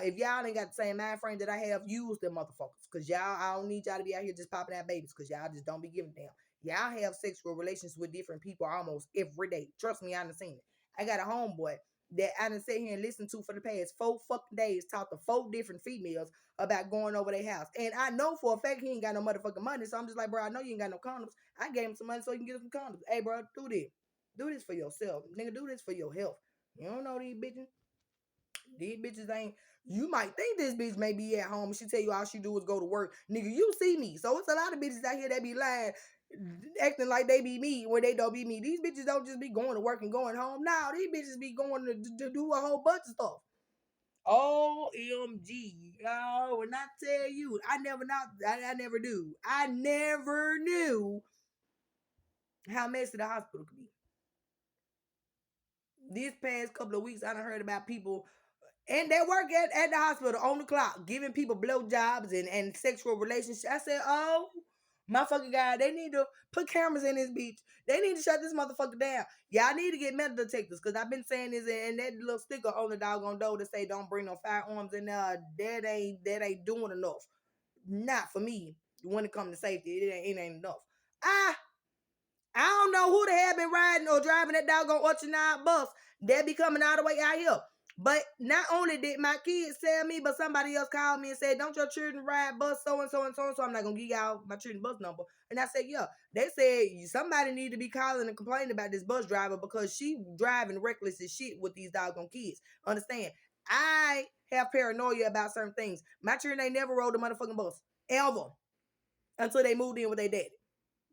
if y'all ain't got the same mind frame that I have, use them motherfuckers. Cause y'all, I don't need y'all to be out here just popping out babies. Cause y'all just don't be giving a damn. Y'all have sexual relations with different people almost every day. Trust me, I done seen it. I got a homeboy that I done sit here and listen to for the past 4 fucking days, talk to 4 different females about going over their house. And I know for a fact he ain't got no motherfucking money. So I'm just like, bro, I know you ain't got no condoms. I gave him some money so he can get some condoms. Hey, bro, do this. Do this for yourself. Nigga, do this for your health. You don't know these bitches. These bitches ain't. You might think this bitch may be at home. She tell you all she do is go to work. Nigga, you see me. So it's a lot of bitches out here that be lying, acting like they be me when they don't be me. These bitches don't just be going to work and going home. Now these bitches be going to do a whole bunch of stuff. OMG. Oh, when I tell you, I never knew. I never knew how messy the hospital could be. This past couple of weeks, I done heard about people and they work at the hospital on the clock, giving people blowjobs and sexual relationships. I said, oh, my fucking God, they need to put cameras in this beach. They need to shut this motherfucker down. Y'all need to get metal detectors because I've been saying this and that little sticker on the doggone door to say don't bring no firearms in there. That ain't doing enough. Not for me when it comes to safety. It ain't enough. I I don't know who the hell been riding or driving that doggone Orchard bus. They be coming all the way out here. But not only did my kids tell me, but somebody else called me and said, don't your children ride bus so and so and so and so. I'm not going to give y'all my children's bus number. And I said, yeah. They said somebody need to be calling and complaining about this bus driver because she driving reckless as shit with these doggone kids. Understand? I have paranoia about certain things. My children ain't never rode the motherfucking bus ever until they moved in with their daddy.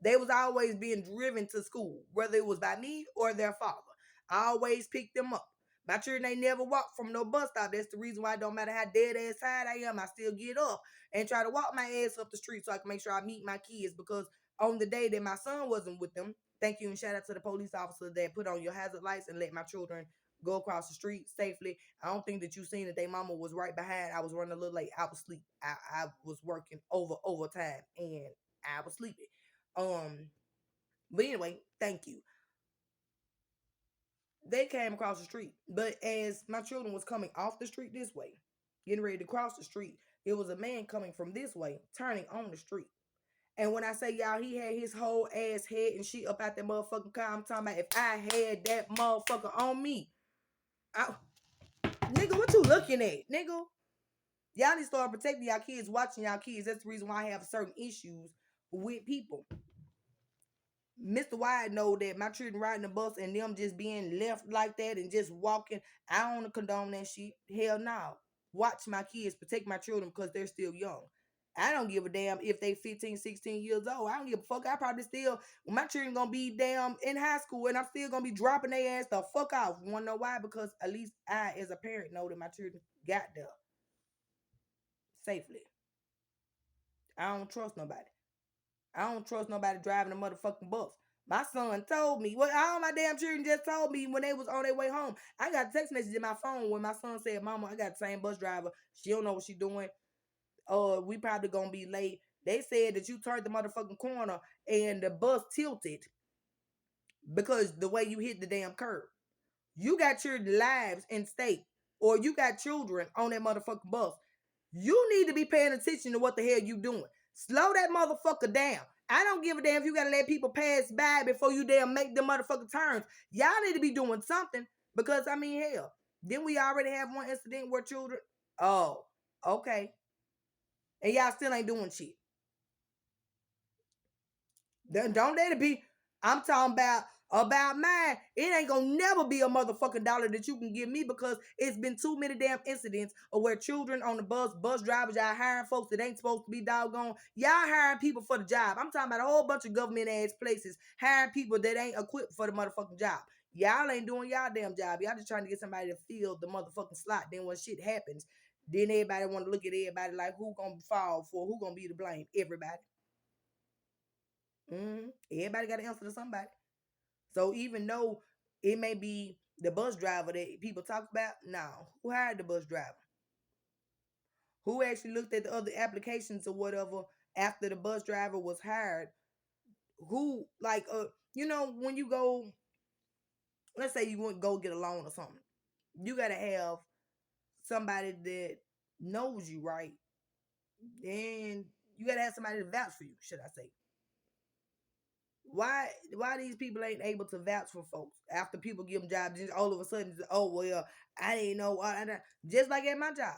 They was always being driven to school, whether it was by me or their father. I always picked them up. My children ain't never walked from no bus stop. That's the reason why it don't matter how dead ass tired I am, I still get up and try to walk my ass up the street so I can make sure I meet my kids. Because on the day that my son wasn't with them, thank you and shout out to the police officer that put on your hazard lights and let my children go across the street safely. I don't think that you seen that their mama was right behind. I was running a little late. I was asleep. I was working overtime and I was sleeping. Um, but anyway, thank you. They came across the street, but as my children was coming off the street this way, getting ready to cross the street, it was a man coming from this way, turning on the street. And when I say y'all, he had his whole ass head and shit up out that motherfucking car. I'm talking about if I had that motherfucker on me, nigga, what you looking at, nigga? Y'all need to start protecting y'all kids, watching y'all kids. That's the reason why I have certain issues with people. Mr. Wyatt know that my children riding the bus and them just being left like that and just walking. I don't condone that shit. Hell no. Watch my kids, protect my children because they're still young. I don't give a damn if they 15, 16 years old. I don't give a fuck. I probably still, my children gonna be damn in high school and I'm still gonna be dropping their ass the fuck off. You wanna know why? Because at least I, as a parent, know that my children got there safely. I don't trust nobody. I don't trust nobody driving a motherfucking bus. My son told me, well, all my damn children just told me when they was on their way home. I got a text message in my phone when my son said, Mama, I got the same bus driver. She don't know what she doing. We probably gonna be late. They said that you turned the motherfucking corner and the bus tilted because the way you hit the damn curb. You got your lives in stake, or you got children on that motherfucking bus. You need to be paying attention to what the hell you doing. Slow that motherfucker down. I don't give a damn if you gotta let people pass by before you damn make the motherfucking turns. Y'all need to be doing something because I mean hell. Didn't we already have one incident where children? Oh, okay. And y'all still ain't doing shit. Don't let it be. I'm talking about mine. It ain't gonna never be a motherfucking dollar that you can give me because it's been too many damn incidents of where children on the bus drivers, y'all hiring folks that ain't supposed to be doggone. Y'all hiring people for the job. I'm talking about a whole bunch of government ass places hiring people that ain't equipped for the motherfucking job. Y'all ain't doing y'all damn job. Y'all just trying to get somebody to fill the motherfucking slot. Then when shit happens, then everybody want to look at everybody like who gonna fall for, who gonna be to blame? Everybody. Everybody got to answer to somebody. So even though it may be the bus driver that people talk about, no, who hired the bus driver? Who actually looked at the other applications or whatever after the bus driver was hired? Who like when you go, let's say you want to go get a loan or something, you gotta have somebody that knows you, right? And you gotta have somebody to vouch for you, should I say? Why these people ain't able to vouch for folks after people give them jobs? Just all of a sudden, oh well, I didn't know. Just like at my job,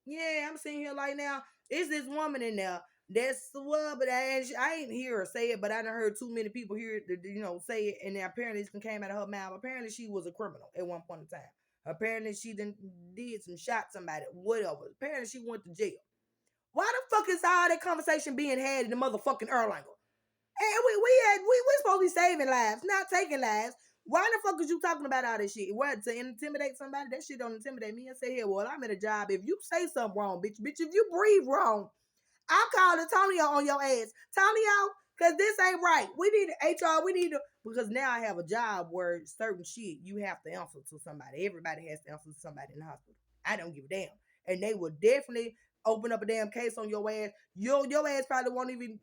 yeah, I'm sitting here like now. Is this woman in there? That's well, but I ain't hear her say it, but I done heard too many people hear it, say it, and then apparently it came out of her mouth. Apparently she was a criminal at one point in time. Apparently she did some shot somebody, whatever. Apparently she went to jail. Why the fuck is all that conversation being had in the motherfucking Erlanger? And we supposed to be saving lives, not taking lives. Why the fuck is you talking about all this shit? What, to intimidate somebody? That shit don't intimidate me. And say, here, well, I'm at a job. If you say something wrong, bitch, if you breathe wrong, I'll call Antonio on your ass. Antonio, because this ain't right. We need HR. We need to, because now I have a job where certain shit you have to answer to somebody. Everybody has to answer to somebody in the hospital. I don't give a damn. And they will definitely open up a damn case on your ass. Your ass probably won't even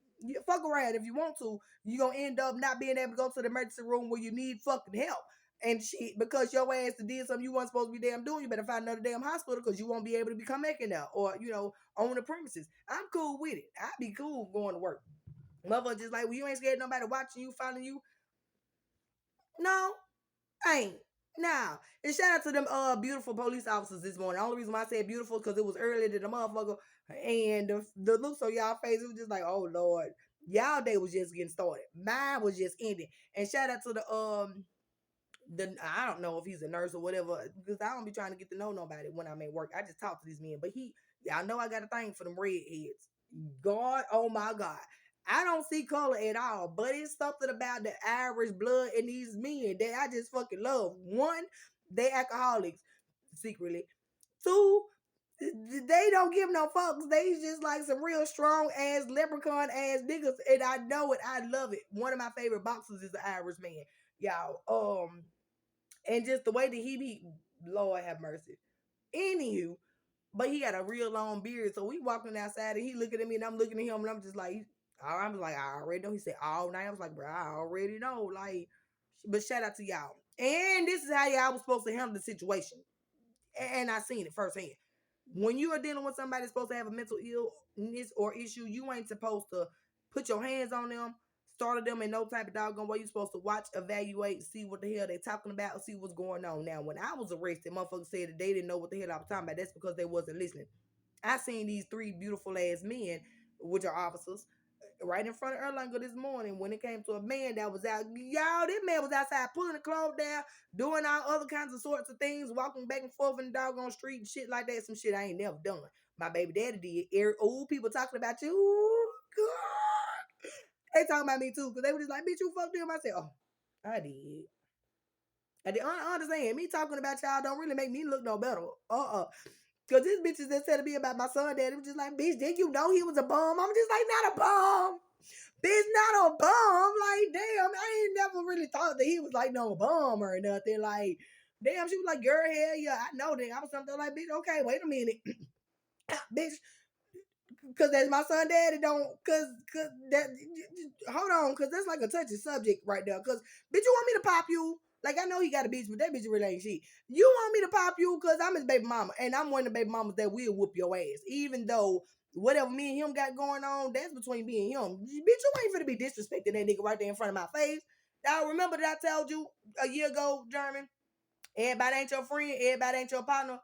fuck around if you want to. You're going to end up not being able to go to the emergency room where you need fucking help and shit because your ass did something you weren't supposed to be damn doing. You better find another damn hospital because you won't be able to become making now or, on the premises. I'm cool with it. I'd be cool going to work. Mother just like, well, you ain't scared of nobody watching you, following you. No, I ain't. Now, and shout out to them beautiful police officers this morning. The only reason why I said beautiful because it was earlier than the motherfucker. And the looks on y'all face, it was just like, oh Lord. Y'all day was just getting started. Mine was just ending. And shout out to I don't know if he's a nurse or whatever, because I don't be trying to get to know nobody when I'm at work. I just talk to these men. But y'all know I got a thing for them redheads. God, oh my God. I don't see color at all, but it's something about the Irish blood in these men that I just fucking love. One, they alcoholics secretly. Two, they don't give no fucks. They just like some real strong ass leprechaun ass niggas, and I know it. I love it. One of my favorite boxers is the Irish man, y'all. And just the way that he be, Lord have mercy. Anywho, but he got a real long beard, so we walking outside and he looking at me and I'm looking at him and I'm just like, I was like, I already know. He said all night. I was like, bro, I already know. Like, but shout out to y'all. And this is how y'all was supposed to handle the situation. And I seen it firsthand. When you are dealing with somebody that's supposed to have a mental illness or issue, you ain't supposed to put your hands on them, startle them in no type of doggone way. You're supposed to watch, evaluate, see what the hell they talking about, see what's going on. Now, when I was arrested, motherfuckers said that they didn't know what the hell I was talking about. That's because they wasn't listening. I seen these three beautiful ass men, which are officers, right in front of Erlanger this morning when it came to a man that was out. Y'all, this man was outside pulling the clothes down, doing all other kinds of sorts of things, walking back and forth in the doggone street and shit like that. Some shit I ain't never done. My baby daddy did. Old people talking about you. Ooh, God. They talking about me too, because they were just like, bitch, you fucked him. I said, oh, I did. I did understand. Me talking about y'all don't really make me look no better. Because this bitch is just telling me about my son dad. It was just like, bitch, did you know he was a bum? I'm just like, not a bum. Bitch, not a bum. Like, damn, I ain't never really thought that he was like no bum or nothing. Like, damn, she was like, girl, hell yeah, I know that. I was something like, bitch, okay, wait a minute. Bitch, because that's my son daddy don't, because that, hold on, because that's like a touchy subject right there. Because, bitch, you want me to pop you? Like, I know he got a bitch, but that bitch really ain't shit. You want me to pop you because I'm his baby mama, and I'm one of the baby mamas that will whoop your ass. Even though whatever me and him got going on, that's between me and him. Bitch, you ain't finna be disrespecting that nigga right there in front of my face. Now, remember that I told you a year ago, German? Everybody ain't your friend. Everybody ain't your partner.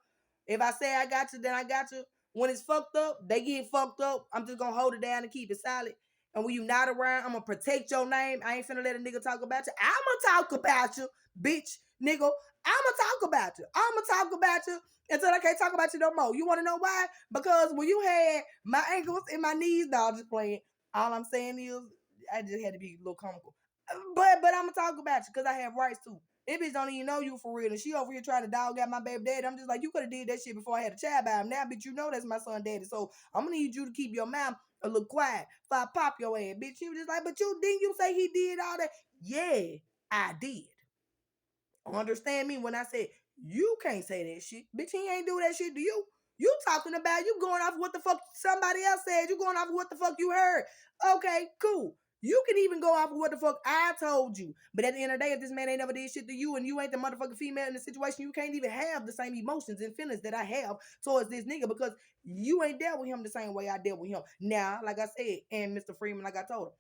If I say I got you, then I got you. When it's fucked up, they get fucked up. I'm just gonna hold it down and keep it solid. And when you not around, I'm gonna protect your name. I ain't finna let a nigga talk about you. I'ma talk about you, bitch, nigga. I'ma talk about you. I'ma talk about you until I can't talk about you no more. You wanna know why? Because when you had my ankles and my knees, dog, just playing. All I'm saying is, I just had to be a little comical. But I'ma talk about you because I have rights too. That bitch don't even know you for real. And she over here trying to dog out my baby daddy. I'm just like, you could have did that shit before I had a child by him. Now, bitch, you know that's my son daddy. So I'm gonna need you to keep your mouth a little quiet if I pop your ass, bitch. She was just like, but you didn't you say he did all that? Yeah, I did. Understand me when I said you can't say that shit. Bitch, he ain't do that shit to you. You talking about you going off what the fuck somebody else said. You going off what the fuck you heard. Okay, cool. You can even go off of what the fuck I told you. But at the end of the day, if this man ain't never did shit to you and you ain't the motherfucking female in the situation, you can't even have the same emotions and feelings that I have towards this nigga because you ain't dealt with him the same way I dealt with him. Now, like I said, and Mr. Freeman, like I told him,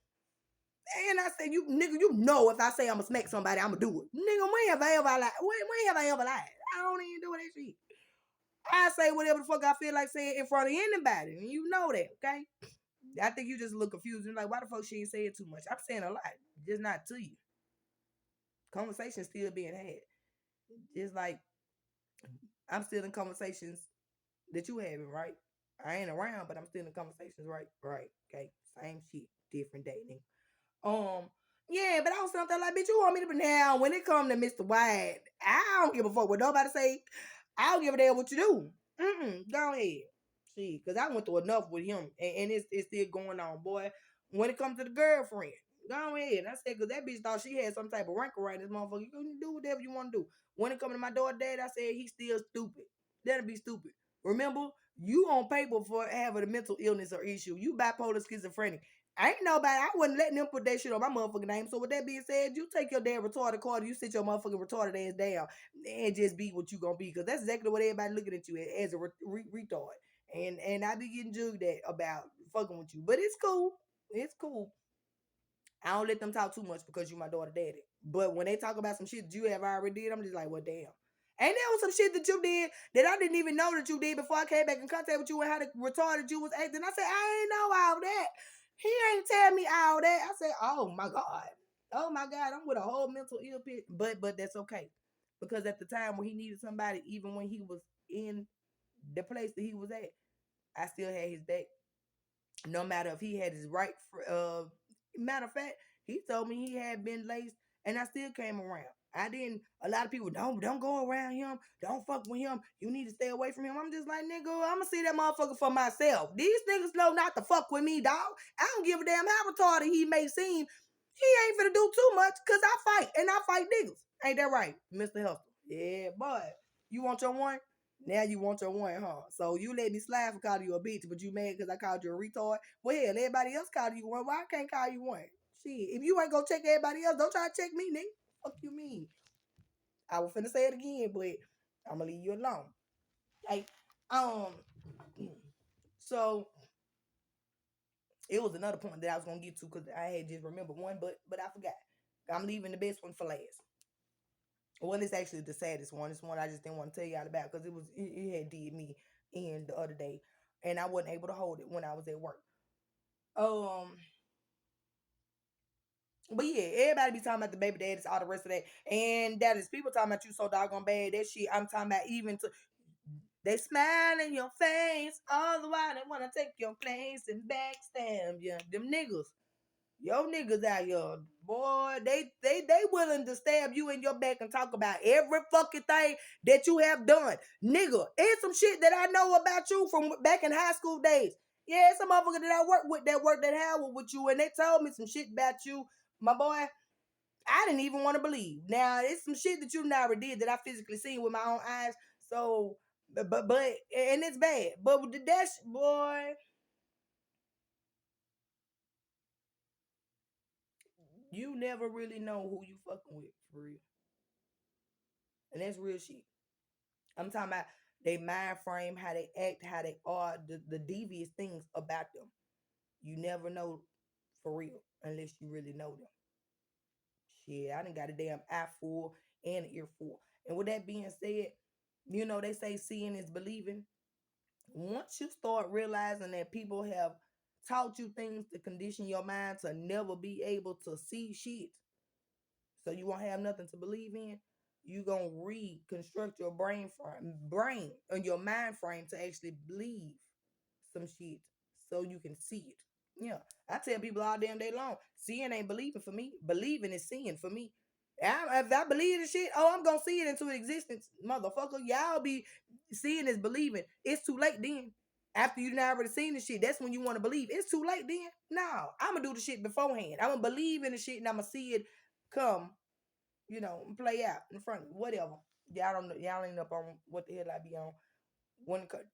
and I said, you nigga, you know if I say I'ma smack somebody, I'ma do it. Nigga, when have I ever lied? When have I ever lied? I don't even do that shit. I say whatever the fuck I feel like saying in front of anybody. And you know that, okay? I think you just look confused. You're like, why the fuck she ain't saying too much? I'm saying a lot, just not to you. Conversation still being had. Just like I'm still in conversations that you having, right? I ain't around, but I'm still in conversations, right? Right. Okay. Same shit, different dating. Yeah, but I was something like, bitch, you want me to be now when it come to Mr. White, I don't give a fuck what nobody say. I don't give a damn what you do. Go ahead. See, because I went through enough with him and it's still going on, boy. When it comes to the girlfriend, go ahead. I said, because that bitch thought she had some type of rancor right in this motherfucker. You can do whatever you want to do. When it comes to my daughter dad, I said, he's still stupid. That'll be stupid. Remember, you on paper for having a mental illness or issue. You bipolar schizophrenic. Ain't nobody, I wasn't letting them put that shit on my motherfucking name. So with that being said, you take your damn retarded card, you sit your motherfucking retarded ass down and just be what you gonna be. Because that's exactly what everybody looking at you as a retard. And I be getting jugged at about fucking with you. But it's cool. It's cool. I don't let them talk too much because you my daughter daddy. But when they talk about some shit that you have already did, I'm just like, well, damn. And there was some shit that you did that I didn't even know that you did before I came back in contact with you and how the retarded you was acting. I said, I ain't know all that. He ain't tell me all that. I said, oh my God. Oh my God, I'm with a whole mental ill pit. But that's okay. Because at the time when he needed somebody, even when he was in the place that he was at, I still had his back. No matter if he had his right matter of fact, he told me he had been laced and I still came around. I didn't A lot of people don't go around him, don't fuck with him, you need to stay away from him. I'm just like, nigga, I'ma see that motherfucker for myself. These niggas know not to fuck with me, dog. I don't give a damn how retarded he may seem. He ain't finna do too much cause I fight and I fight niggas. Ain't that right, Mr. Hustle? Yeah, boy. You want your one? Now you want your one, huh? So you let me slide for calling you a bitch, but you mad because I called you a retard? Well, hell, everybody else called you one. Why I can't call you one? Shit, if you ain't gonna check everybody else, don't try to check me, nigga. Fuck you mean? I was finna say it again, but I'm gonna leave you alone. Like, um, so it was another point that I was gonna get to because I had just remembered one, but I forgot. I'm leaving the best one for last. Well, it's actually the saddest one. It's one I just didn't want to tell y'all about because it had did me in the other day, and I wasn't able to hold it when I was at work. Um, but yeah, everybody be talking about the baby daddies, all the rest of that, and that is people talking about you so doggone bad. That shit, I'm talking about even to they smile in your face all the while they wanna take your place and backstab you. Them niggas. Yo niggas out here, boy, they willing to stab you in your back and talk about every fucking thing that you have done. Nigga, it's some shit that I know about you from back in high school days. Yeah, it's a motherfucker that I work with that worked at Howard with you, and they told me some shit about you, my boy. I didn't even want to believe. Now, it's some shit that you never did that I physically seen with my own eyes. So, and it's bad. But with the dash, boy, you never really know who you fucking with for real. And that's real shit. I'm talking about they mind frame, how they act, how they are, the devious things about them. You never know for real unless you really know them. Shit, I done got a damn eye full and an ear full. And with that being said, they say seeing is believing. Once you start realizing that people have taught you things to condition your mind to never be able to see shit, so you won't have nothing to believe in, you gonna reconstruct your brain and your mind frame to actually believe some shit so you can see it. Yeah, I tell people all damn day long, seeing ain't believing for me. Believing is seeing for me. If I believe in shit, oh, I'm gonna see it into existence, motherfucker. Y'all be seeing is believing. It's too late then. After you done already seen the shit, that's when you want to believe. It's too late then. No, I'm gonna do the shit beforehand. I'm gonna believe in the shit and I'm gonna see it come, play out in front of me. Whatever. Y'all don't know. Y'all ain't up on what the hell I be on.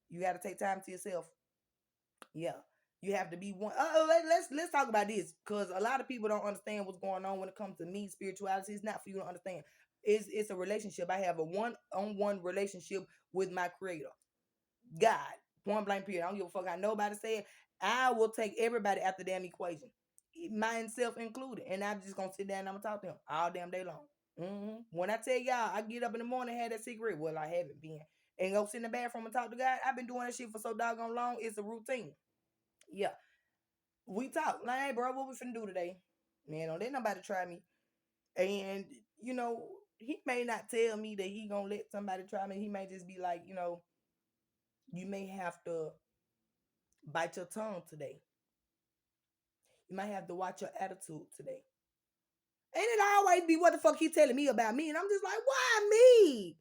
You got to take time to yourself. Yeah, you have to be one. Let's talk about this because a lot of people don't understand what's going on when it comes to me. Spirituality is not for you to understand. It's a relationship. I have a one-on-one relationship with my Creator, God. Point blank period. I don't give a fuck how nobody say it. I will take everybody out the damn equation, myself included, and I'm just gonna sit down and I'm gonna talk to him all damn day long. When I tell y'all, I get up in the morning, have that cigarette. Well, I haven't been, and go sit in the bathroom and talk to God. I've been doing that shit for so doggone long. It's a routine. Yeah, we talk. Like, hey, bro, what we finna do today? Man, don't let nobody try me. And he may not tell me that he gonna let somebody try me. He may just be like, you may have to bite your tongue today. You might have to watch your attitude today. And it always be what the fuck he telling me about me. And I'm just like, why me?